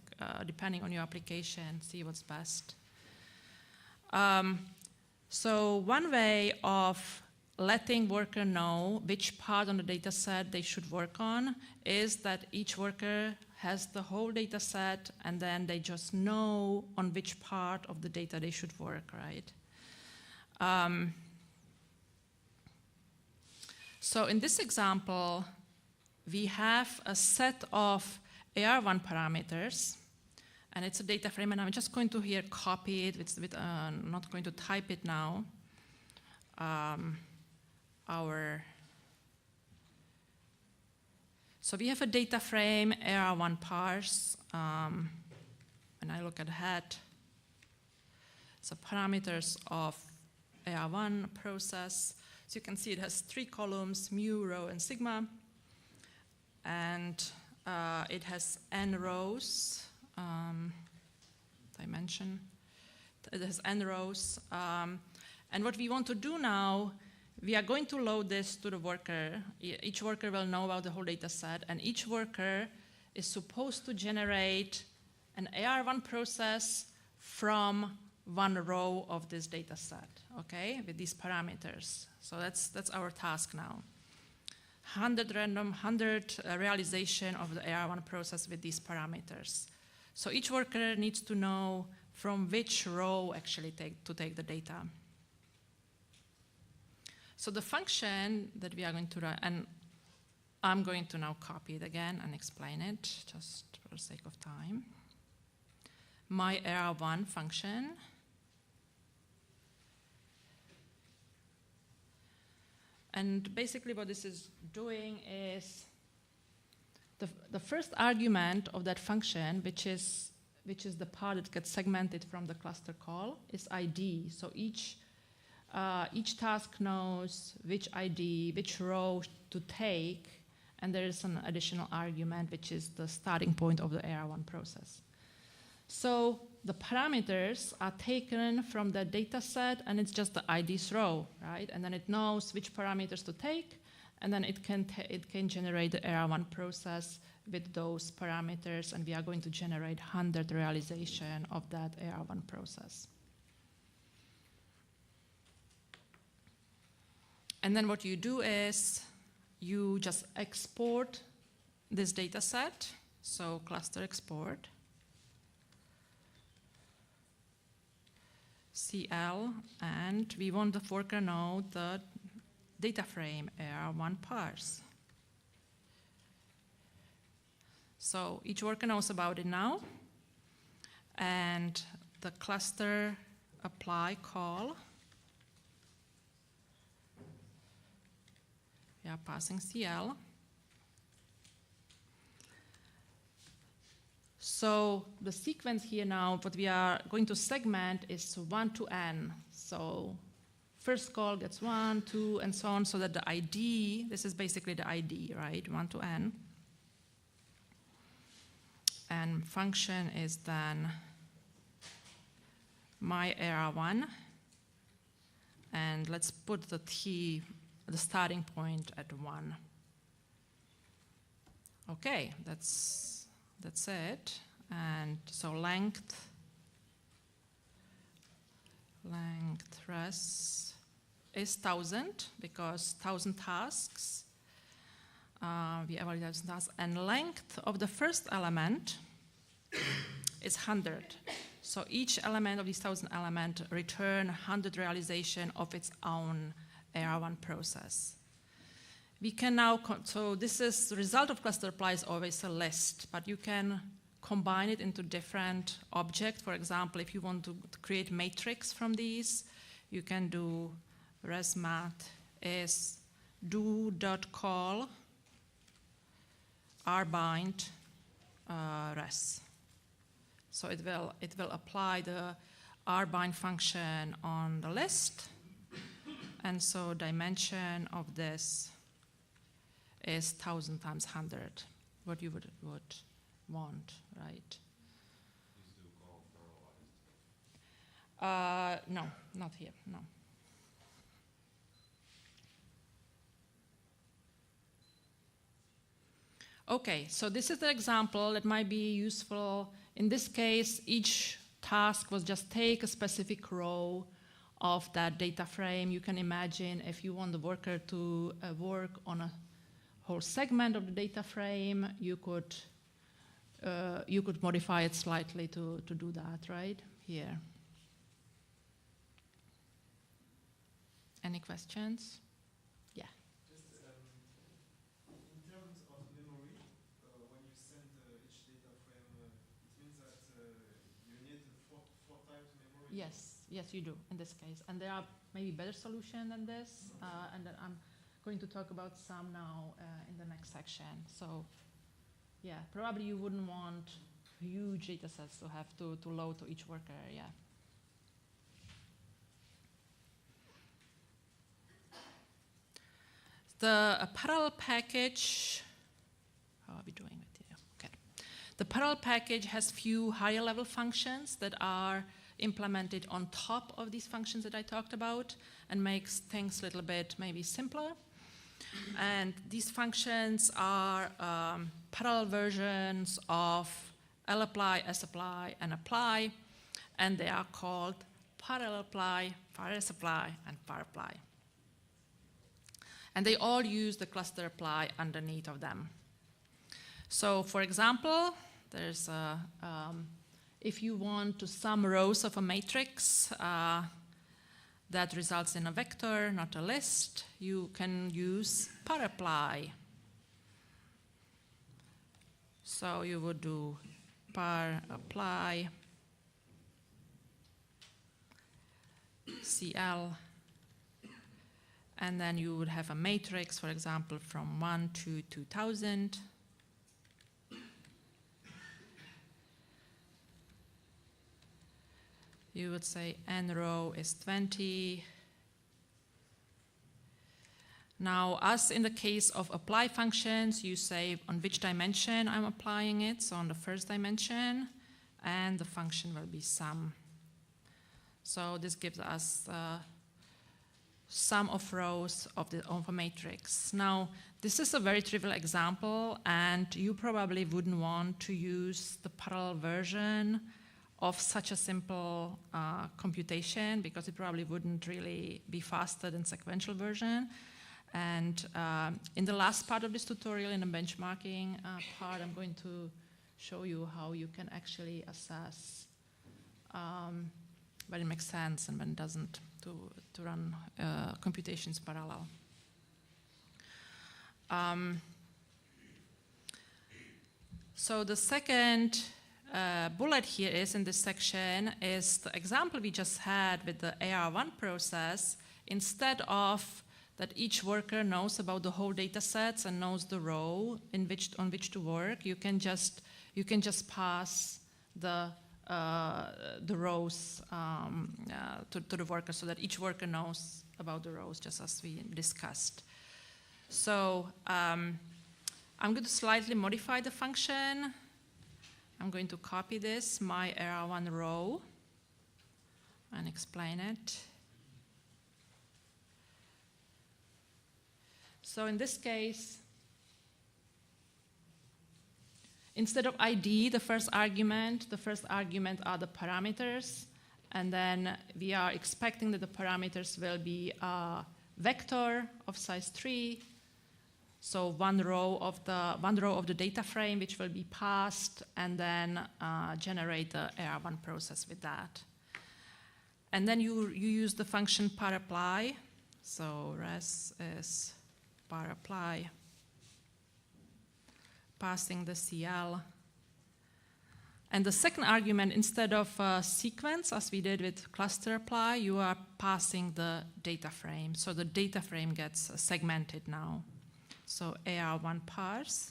depending on your application, see what's best. So one way of letting worker know which part on the data set they should work on is that each worker has the whole data set, and then they just know on which part of the data they should work, right? So in this example, we have a set of AR1 parameters, and it's a data frame, and I'm just going to here copy it. I'm not going to type it now. So we have a data frame, AR1 parse. When I look at head, so parameters of AR1 process. So you can see it has 3 columns, mu, rho, and sigma. And it has n rows, dimension. It has n rows. And what we want to do now, we are going to load this to the worker. Each worker will know about the whole data set, and each worker is supposed to generate an AR1 process from one row of this data set, okay, with these parameters. So that's our task now. 100 random, 100 realization of the AR1 process with these parameters. So each worker needs to know from which row actually to take the data. So the function that we are going to run, and I'm going to now copy it again and explain it just for the sake of time. My AR1 function. And basically what this is doing is the first argument of that function, which is the part that gets segmented from the cluster call, is ID. So each task knows which ID, which row to take, and there is an additional argument, which is the starting point of the AR1 process. So the parameters are taken from the data set, and it's just the IDs row, right? And then it knows which parameters to take, and then it can generate the AR1 process with those parameters, and we are going to generate 100 realization of that AR1 process. And then what you do is you just export this data set, so cluster export, CL, and we want the worker know the data frame AR1 parse. So each worker knows about it now, and the cluster apply call, we are passing CL. So the sequence here now, what we are going to segment is 1 to n. So first call gets 1, 2, and so on, so that the ID, this is basically the ID, right, 1 to n. And function is then my AR1, and let's put the t, the starting point, at 1. Okay, that's it. And so length res is 1,000 because 1,000 tasks. We evaluate 1,000 tasks, and length of the first element is 100. So each element of these 1,000 elements return 100 realization of its own AR1 process. We can now, so this is the result of cluster apply is always a list, but you can combine it into different objects. For example, if you want to create matrix from these, you can do resmat is do.call rbind res. So it will apply the rbind function on the list, and so dimension of this is 1000 times 100, what you would want, right? Please do call parallelized. No, not here, no. Okay, so this is the example that might be useful. In this case, each task was just take a specific row of that data frame. You can imagine if you want the worker to work on a whole segment of the data frame, you could modify it slightly to do that, right? Here. Any questions? Yeah. Just in terms of memory, when you send each data frame, it means that you need four times memory? Yes, you do in this case. And there are maybe better solutions than this, and then I'm going to talk about some now in the next section. So, yeah, probably you wouldn't want huge data sets to have to load to each worker, yeah. The parallel package, how are we doing with it? Okay. The parallel package has few higher level functions that are implemented on top of these functions that I talked about and makes things a little bit maybe simpler. And these functions are parallel versions of lapply, sapply, and apply, and they are called parallel apply, parasapply, and parapply. And they all use the cluster apply underneath of them. So, for example, there's if you want to sum rows of a matrix that results in a vector, not a list, you can use parapply. So you would do parapply CL, and then you would have a matrix, for example, from 1 to 2000. You would say n row is 20. Now, as in the case of apply functions, you say on which dimension I'm applying it, so on the first dimension, and the function will be sum. So this gives us sum of rows of a matrix. Now, this is a very trivial example, and you probably wouldn't want to use the parallel version of such a simple computation, because it probably wouldn't really be faster than sequential version. And in the last part of this tutorial, in the benchmarking part, I'm going to show you how you can actually assess when it makes sense and when it doesn't, to run computations parallel. So the second bullet here is in this section is the example we just had with the AR1 process. Instead of that each worker knows about the whole data sets and knows the row on which to work, you can just pass the rows to the worker, so that each worker knows about the rows, just as we discussed. So I'm going to slightly modify the function. I'm going to copy this, my AR1 row, and explain it. So in this case, instead of ID, the first argument are the parameters, and then we are expecting that the parameters will be a vector of size 3. So one row of the data frame which will be passed, and then generate the AR1 process with that. And then you use the function parapply. So res is parapply, passing the CL. And the second argument, instead of sequence, as we did with cluster apply, you are passing the data frame. So the data frame gets segmented now. So AR1 parse.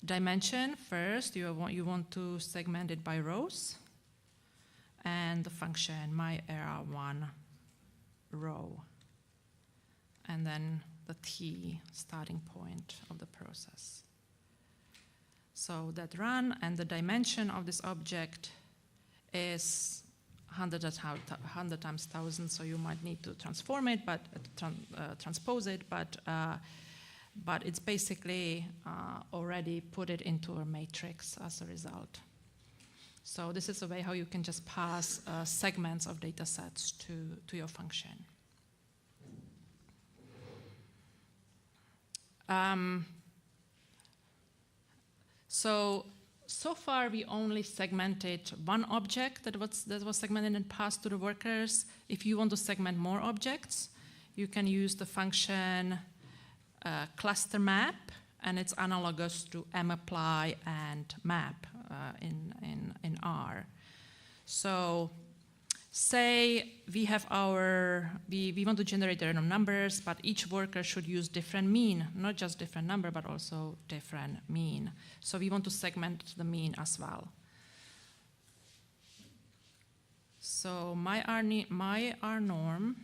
Dimension, first, you want to segment it by rows. And the function, myEra1 row. And then the t, starting point of the process. So that run, and the dimension of this object is 100 times 1000, so you might need to transform it, but transpose it, but it's basically already put it into a matrix as a result. So this is a way how you can just pass segments of data sets to your function. So far we only segmented one object that was segmented and passed to the workers. If you want to segment more objects, you can use the function cluster map, and it's analogous to mapply and map in R. So say we have we want to generate random numbers, but each worker should use different mean, not just different number, but also different mean. So we want to segment the mean as well. So my R norm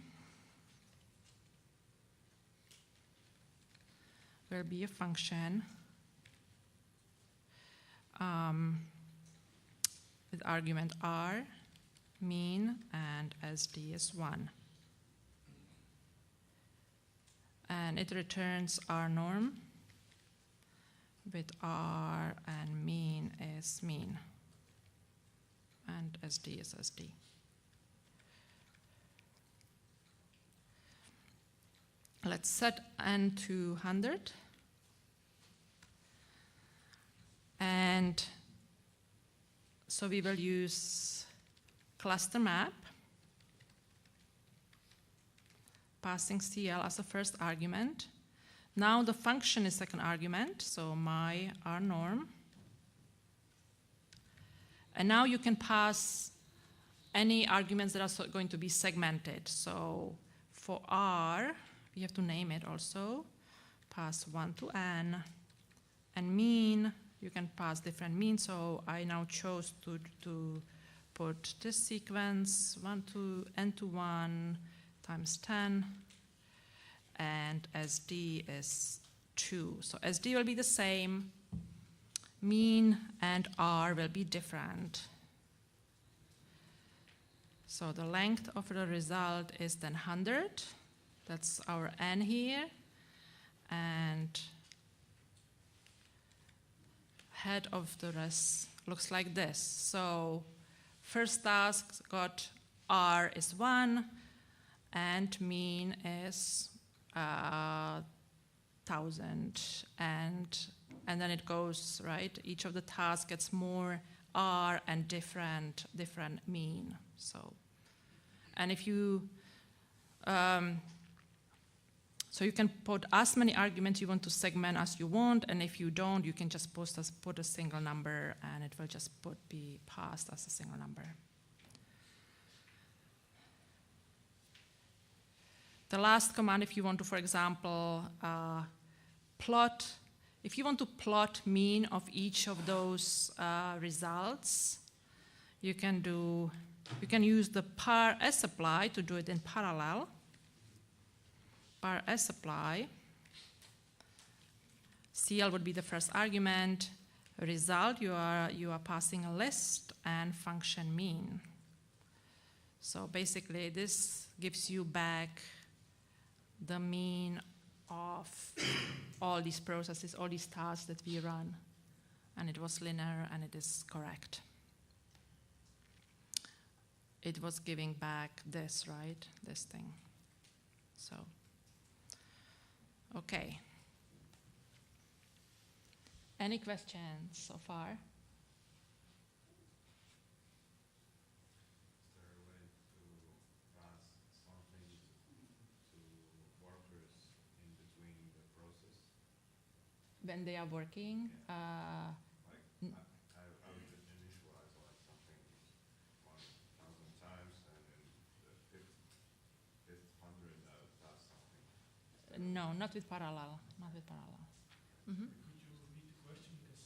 will be a function with argument R, mean, and SD is 1. And it returns R norm with R, and mean is mean, and SD is SD. Let's set n to 100. And so we will use cluster map, passing CL as the first argument. Now the function is second argument, so my R norm. And now you can pass any arguments that are going to be segmented. So for R, we have to name it also. Pass 1 to n. And mean, you can pass different means. So I now chose to put this sequence, n to 1 times 10. And SD is 2. So SD will be the same. Mean and R will be different. So the length of the result is then 100. That's our n here. And head of the rest looks like this. So first task got R is 1, and mean is 1000. And then it goes, right? Each of the tasks gets more R and different mean. So, and if you, so you can put as many arguments you want to segment as you want, and if you don't, you can just put a single number, and it will just be passed as a single number. The last command, if you want to, for example, plot, if you want to plot mean of each of those results, you can use the par sapply to do it in parallel. Par sapply, CL would be the first argument. Result, you are passing a list, and function mean. So basically, this gives you back the mean of all these processes, all these tasks that we run, and it was linear, and it is correct. It was giving back this, right? This thing. So. Okay. Any questions so far? Is there a way to pass something to workers in between the process? When they are working? I would just initialize like something 1,000 times, and in the fifth 100 I would pass something. No, not with parallel. Not with parallel. Mm-hmm. Could you repeat the question, because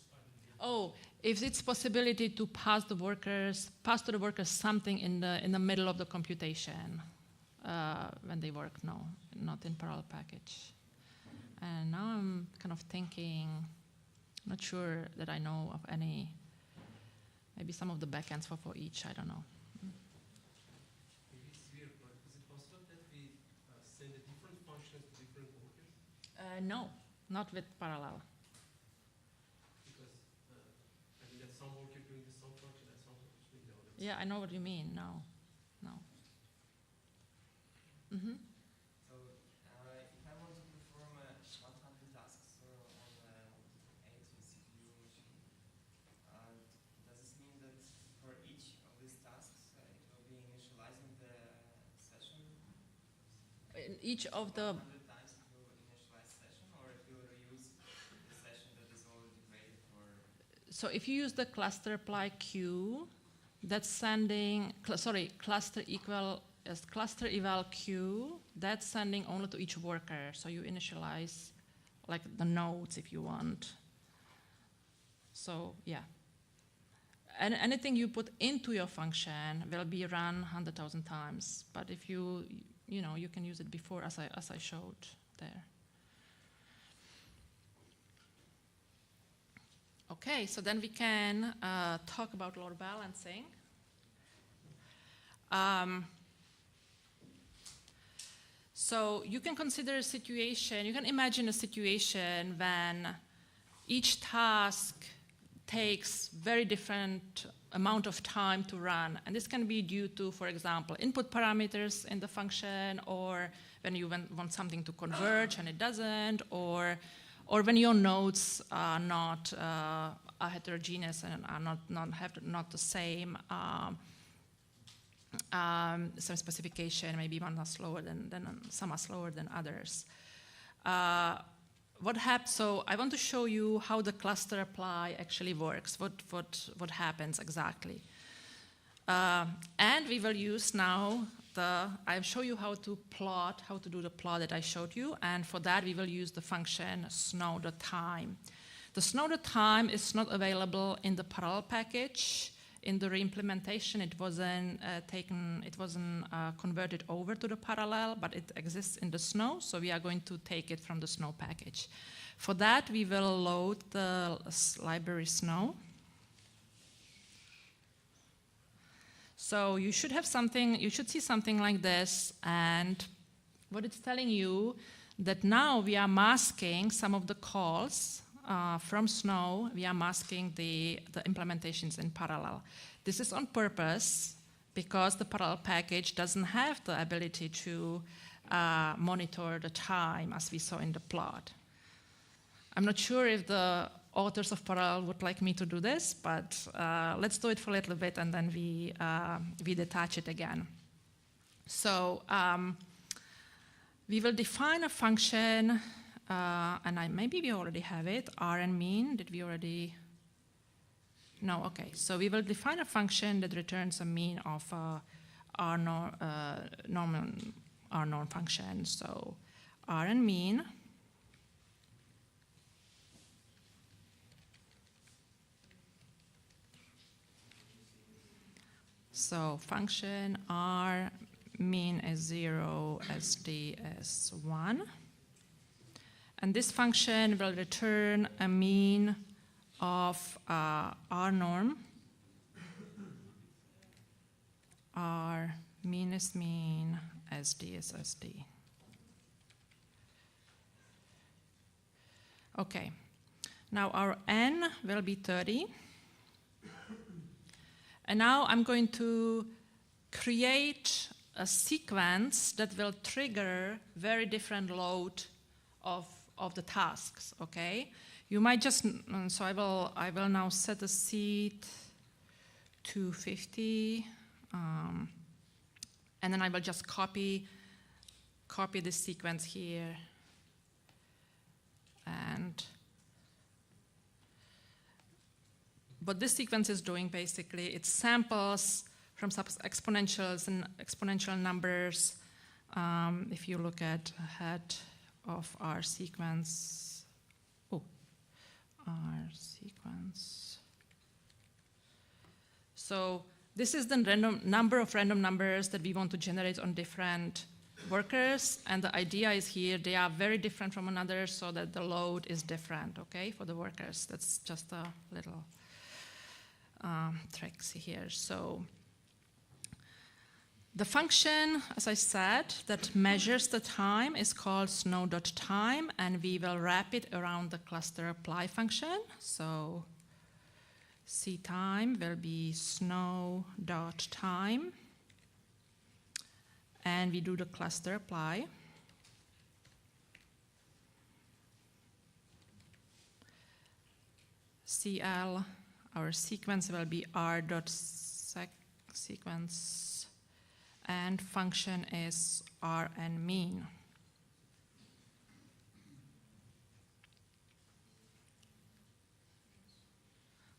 Oh, if it's possibility to pass to the workers something in the middle of the computation when they work. No, not in parallel package. And now I'm kind of thinking, not sure that I know of any. Maybe some of the backends for each. I don't know. Maybe it's weird, but is it possible that we send a different functions to different workers? No, not with parallel. Because I mean that some worker doing the some function and some worker doing the other. Yeah, I know what you mean. No. Mm-hmm. So if I want to perform 100 tasks on 8 CPU machine, does this mean that for each of these tasks it will be initializing the session? In each of the 100 times it will initialize session, or it will reuse the session that is already created for. So if you use the cluster apply queue, that's sending cluster eval queue, that's sending only to each worker. So you initialize like the nodes if you want. So yeah. And anything you put into your function will be run 100,000 times. But if you can use it before as I showed there. Okay, so then we can talk about load balancing. So you can consider a situation, you can imagine a situation when each task takes very different amount of time to run. And this can be due to, for example, input parameters in the function, or when you want something to converge and it doesn't, or when your nodes are not are heterogeneous and are not the same some specification. Maybe one are slower than some are slower than others. What happens? So I want to show you how the cluster apply actually works. What happens exactly? And we will use now I'll show you how to do the plot that I showed you, and for that we will use the function snow.time. The snow.time is not available in the parallel package. In the reimplementation, it wasn't converted over to the parallel, but it exists in the snow, so we are going to take it from the snow package. For that, we will load the library snow. So you should see something like this, and what it's telling you that now we are masking some of the calls from Snow. We are masking the implementations in parallel. This is on purpose because the parallel package doesn't have the ability to monitor the time as we saw in the plot. I'm not sure if the authors of Parallel would like me to do this, but let's do it for a little bit and then we detach it again. So we will define a function, and maybe we already have it, rnmean. Did we already? No, okay. So we will define a function that returns a mean of R norm function. So rnmean. So function R mean is 0, SD is 1. And this function will return a mean of R norm. R mean is mean, SD is SD. Okay. Now our n will be 30. And now I'm going to create a sequence that will trigger very different load of the tasks, okay? You might just, so I will now set the seed to 50, and then I will just copy this sequence here, and what this sequence is doing basically, it samples from some exponentials and exponential numbers. If you look at head of our sequence, R sequence, So this is the number of random numbers that we want to generate on different workers, and the idea is here they are very different from another so that the load is different, okay, for the workers. That's just a little tricks here. So the function, as I said, that measures the time is called snow.time, and we will wrap it around the cluster apply function. So cTime will be snow.time, and we do the cluster apply. CL, our sequence will be r.sequence, and function is rn_mean.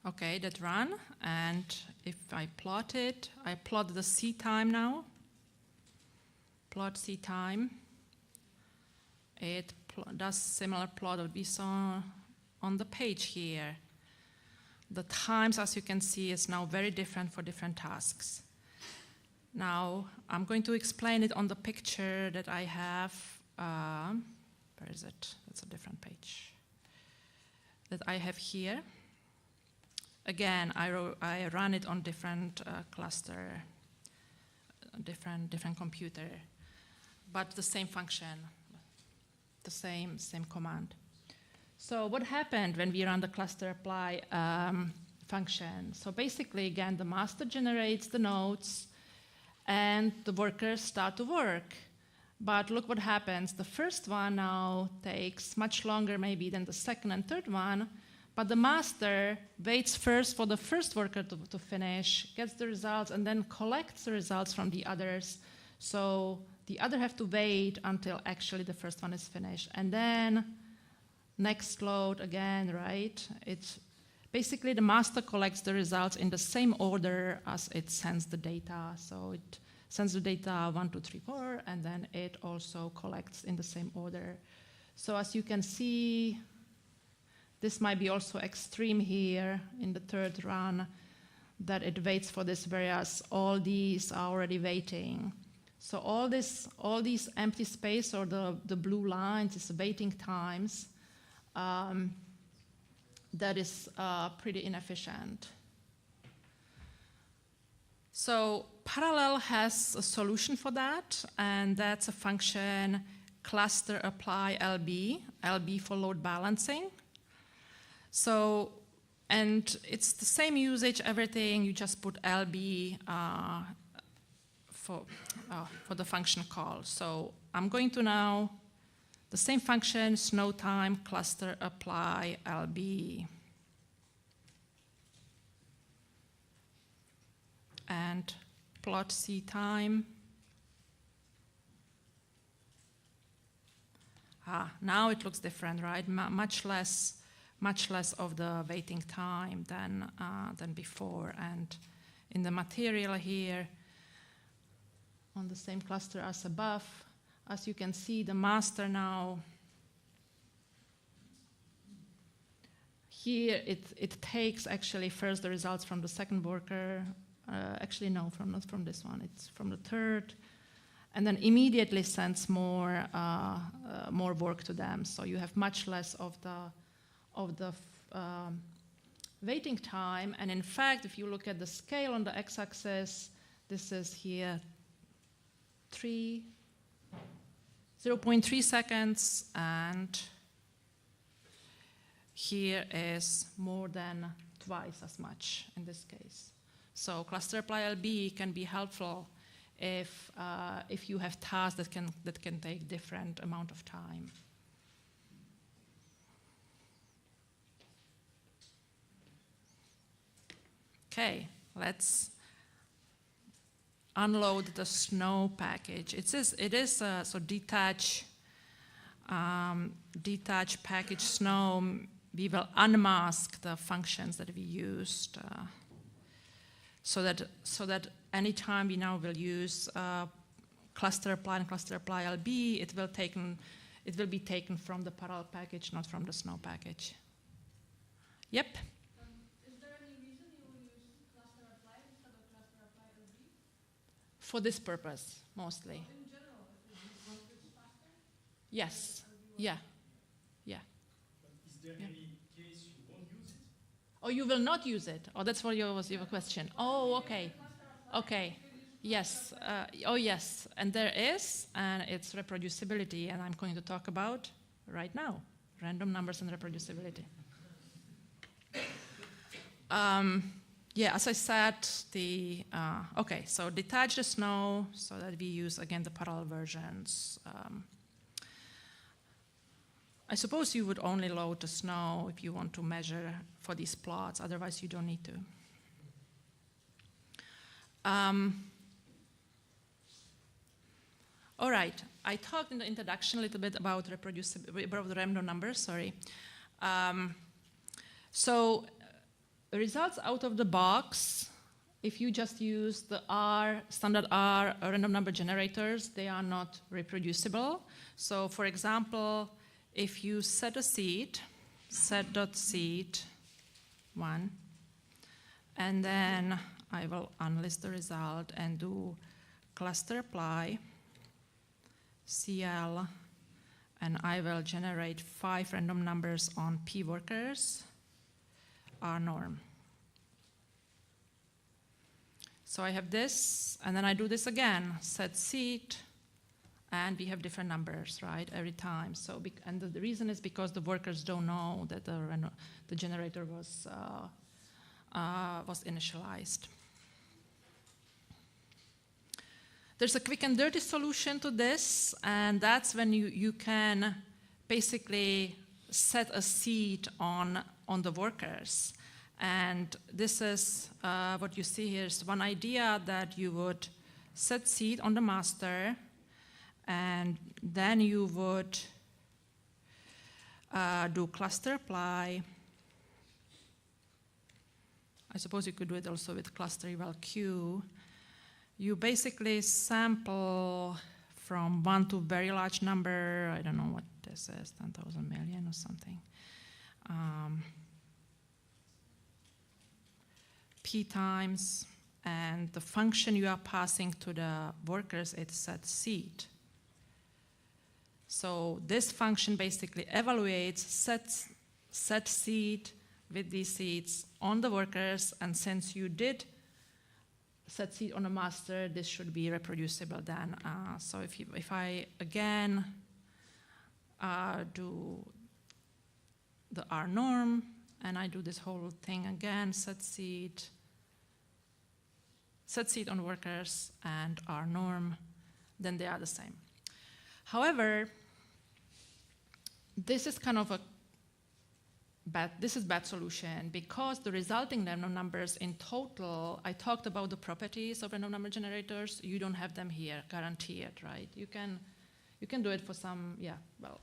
Okay, that run, and if I plot it, I plot the cTime now. Plot cTime. It does similar plot that we saw on the page here. The times, as you can see, is now very different for different tasks. Now, I'm going to explain it on the picture that I have. Where is it? That's a different page. That I have here. Again, I run it on different cluster, different computer, but the same function, the same command. So what happened when we run the cluster apply function? So basically, again, the master generates the nodes, and the workers start to work. But look what happens. The first one now takes much longer maybe than the second and third one, but the master waits first for the first worker to finish, gets the results, and then collects the results from the others. So the other have to wait until actually the first one is finished. And then next load again, right? It's basically the master collects the results in the same order as it sends the data. So it sends the data 1, 2, 3, 4, and then it also collects in the same order. So as you can see, this might be also extreme here in the third run, that it waits for this, whereas all these are already waiting. So all these empty space, or the blue lines, is waiting times. That is pretty inefficient. So Parallel has a solution for that, and that's a function cluster apply LB for load balancing. So, and it's the same usage, everything, you just put LB for the function call. So I'm going to now, the same function, snow time, cluster apply LB. And plot cTime. Now it looks different, right? Much less of the waiting time than before. And in the material here, on the same cluster as above, as you can see, the master now, here it takes actually first the results from the second worker. Actually, no, not from this one. It's from the third, and then immediately sends more work to them. So you have much less of the waiting time. And in fact, if you look at the scale on the x-axis, this is here 0.3 seconds, and here is more than twice as much in this case. So cluster apply LB can be helpful if you have tasks that can take different amount of time. Okay, let's unload the snow package. It is so detach package snow. We will unmask the functions that we used, so that anytime we now will use cluster apply and cluster apply LB, it will be taken from the parallel package, not from the snow package. Yep. Is there any reason you will use cluster apply instead for this purpose, mostly. In general, if you want it faster, Yes, yeah, yeah. But is there Yeah. any case you won't use it? Oh, you will not use it? Oh, that's what was your question. Oh, okay. Okay. Yes. Oh, yes. And there is, and it's reproducibility, and I'm going to talk about right now, random numbers and reproducibility. Yeah, as I said, okay, so detach the snow so that we use, again, the parallel versions. I suppose you would only load the snow if you want to measure for these plots, otherwise you don't need to. All right, I talked in the introduction a little bit about about the random numbers, sorry. So results out of the box, if you just use the standard R random number generators, they are not reproducible. So for example, if you set a seed, set.seed 1, and then I will unlist the result and do cluster apply, CL, and I will generate 5 random numbers on P workers, R norm. So I have this, and then I do this again, set seed, and we have different numbers, right, every time. So, and the reason is because the workers don't know that the generator was initialized. There's a quick and dirty solution to this, and that's when you can basically set a seed on the workers. And this is what you see here is one idea that you would set seed on the master, and then you would do cluster apply. I suppose you could do it also with cluster eval Q. You basically sample from 1 to very large number. I don't know what this is, 10,000 million or something. P times, and the function you are passing to the workers is set seed. So this function basically evaluates set seed with these seeds on the workers, and since you did set seed on a master, this should be reproducible then. So if I again do the R norm, and I do this whole thing again, set seed on workers and R norm, then they are the same. However, this is kind of a bad solution, because the resulting random numbers in total, I talked about the properties of random number generators, you don't have them here guaranteed, right? You can do it for some, yeah, well,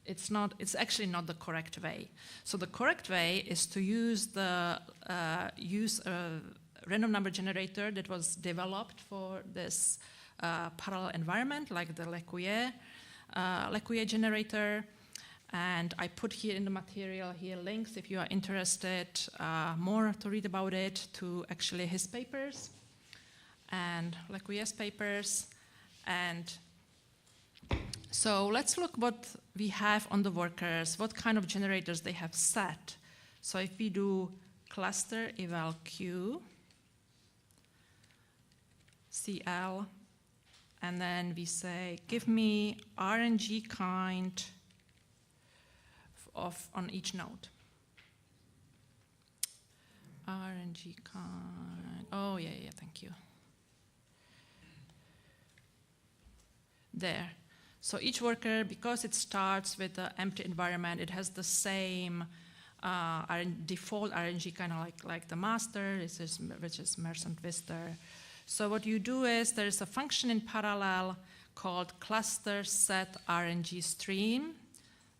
it's actually not the correct way. So the correct way is to use a random number generator that was developed for this parallel environment, like the Lecuyer generator. And I put here in the material here links if you are interested more to read about it, to actually his papers and Lecuyer's papers. And so let's look what we have on the workers, what kind of generators they have set. So if we do cluster eval Q, CL, and then we say, give me RNG kind on each node. RNG kind, oh yeah, thank you. There. So each worker, because it starts with an empty environment, it has the same default RNG kind of like the master, which is Merchant Vister. So what you do is there's a function in parallel called cluster set RNG stream.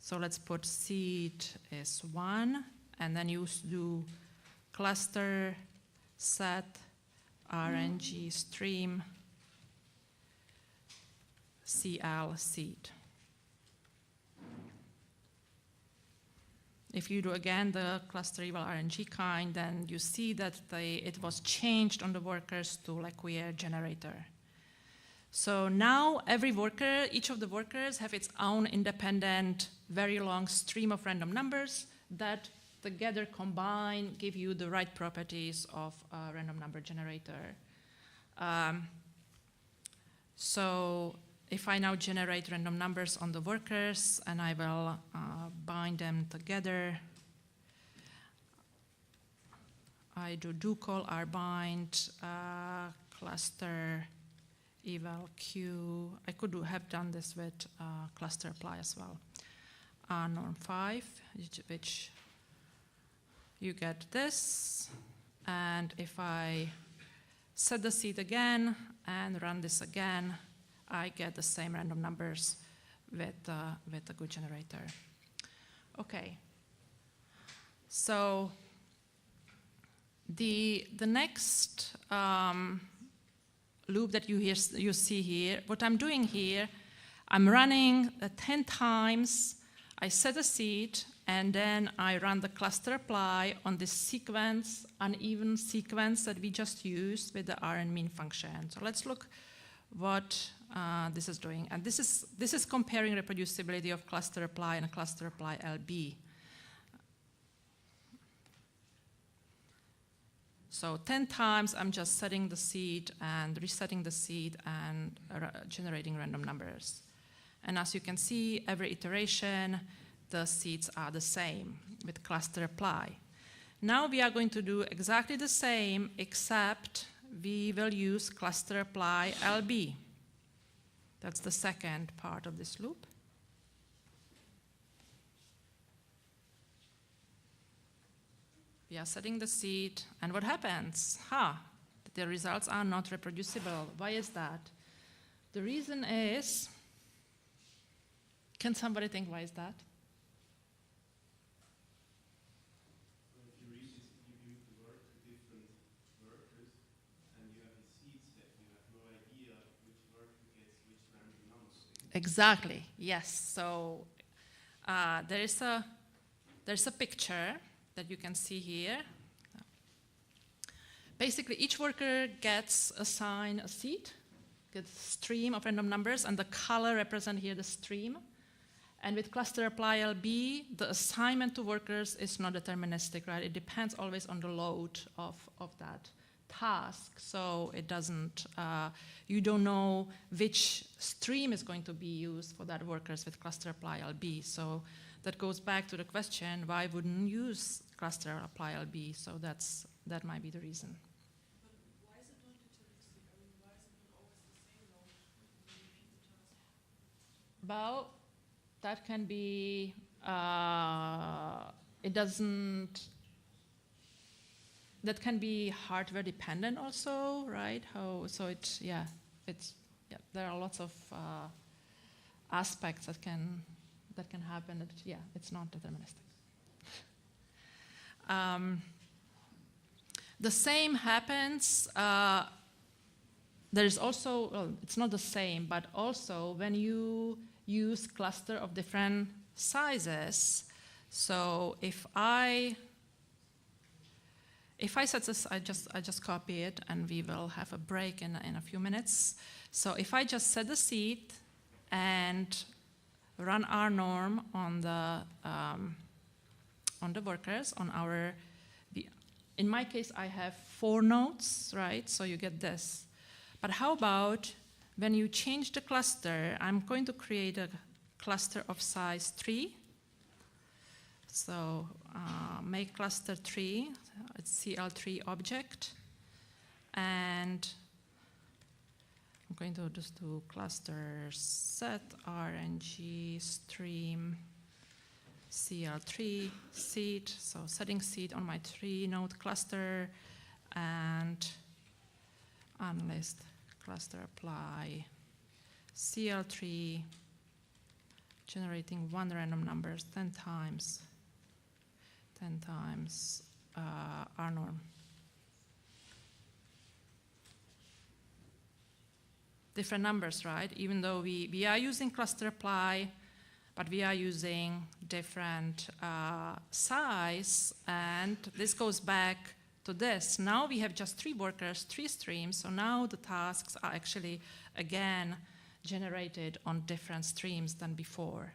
So let's put seed is 1, and then you do cluster set RNG stream CL seed. If you do again the cluster eval RNG kind, then you see that it was changed on the workers to Lecuyer generator. So now every worker, each of the workers have its own independent, very long stream of random numbers that together combine give you the right properties of a random number generator. So if I now generate random numbers on the workers and I will bind them together, I do call rbind cluster eval q. I could have done this with cluster apply as well. Norm 5, which you get this. And if I set the seed again and run this again, I get the same random numbers with a good generator. Okay. So the next loop that you see here, what I'm doing here, I'm running 10 times. I set a seed, and then I run the cluster apply on this sequence, uneven sequence that we just used with the rnmin function. So let's look what this is doing. And this is comparing reproducibility of cluster apply and cluster apply LB. So 10 times I'm just setting the seed and resetting the seed and generating random numbers. And as you can see, every iteration, the seeds are the same with cluster apply. Now we are going to do exactly the same, except we will use cluster apply LB. That's the second part of this loop. We are setting the seed, and what happens? The results are not reproducible. Why is that? The reason is, can somebody think why is that? If you read this, you work with different workers, and you have the seeds that you have no idea which worker gets which random number. Exactly. Yes. So there's a picture that you can see here. Basically, each worker gets assigned a seed, gets a stream of random numbers, and the color represents here the stream. And with cluster apply LB, the assignment to workers is not deterministic, right? It depends always on the load of that task. So it doesn't, you don't know which stream is going to be used for that workers with cluster apply LB. So that goes back to the question, why wouldn't you use cluster apply LB? So that might be the reason. But why is it not deterministic? I mean, why is it not always the same load when you repeat the task? Well, that can be, that can be hardware dependent also, right? There are lots of aspects that can happen. It's not deterministic. The same happens. There is also, well, it's not the same, but also when you use cluster of different sizes. So if I set this, I just copy it, and we will have a break in a few minutes. So if I just set the seed and run rnorm on the workers on our, in my case I have 4 nodes, right? So you get this. But how about when you change the cluster? I'm going to create a cluster of size 3. So make cluster 3, it's CL3 object, and I'm going to just do cluster set RNG stream CL3 seed. So setting seed on my 3-node cluster, and unlist cluster apply CL3, generating 1 random numbers 10 times rnorm. Different numbers, right? Even though we are using cluster apply, but we are using different size, and this goes back to this. Now we have just 3 workers, 3 streams, so now the tasks are actually, again, generated on different streams than before.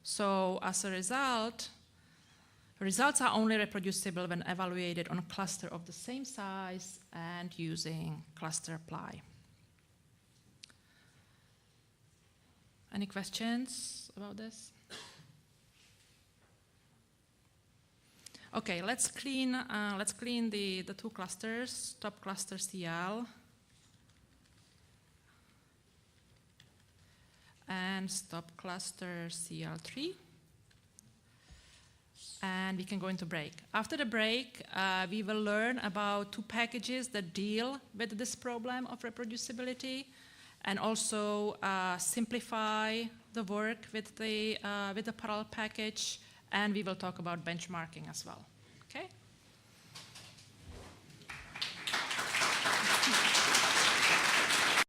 So as a result, results are only reproducible when evaluated on a cluster of the same size and using cluster apply. Any questions about this? Okay, let's clean the 2 clusters, top cluster CL and stop cluster CL3. And we can go into break. After the break, we will learn about 2 packages that deal with this problem of reproducibility, and also simplify the work with the parallel package, and we will talk about benchmarking as well. Okay?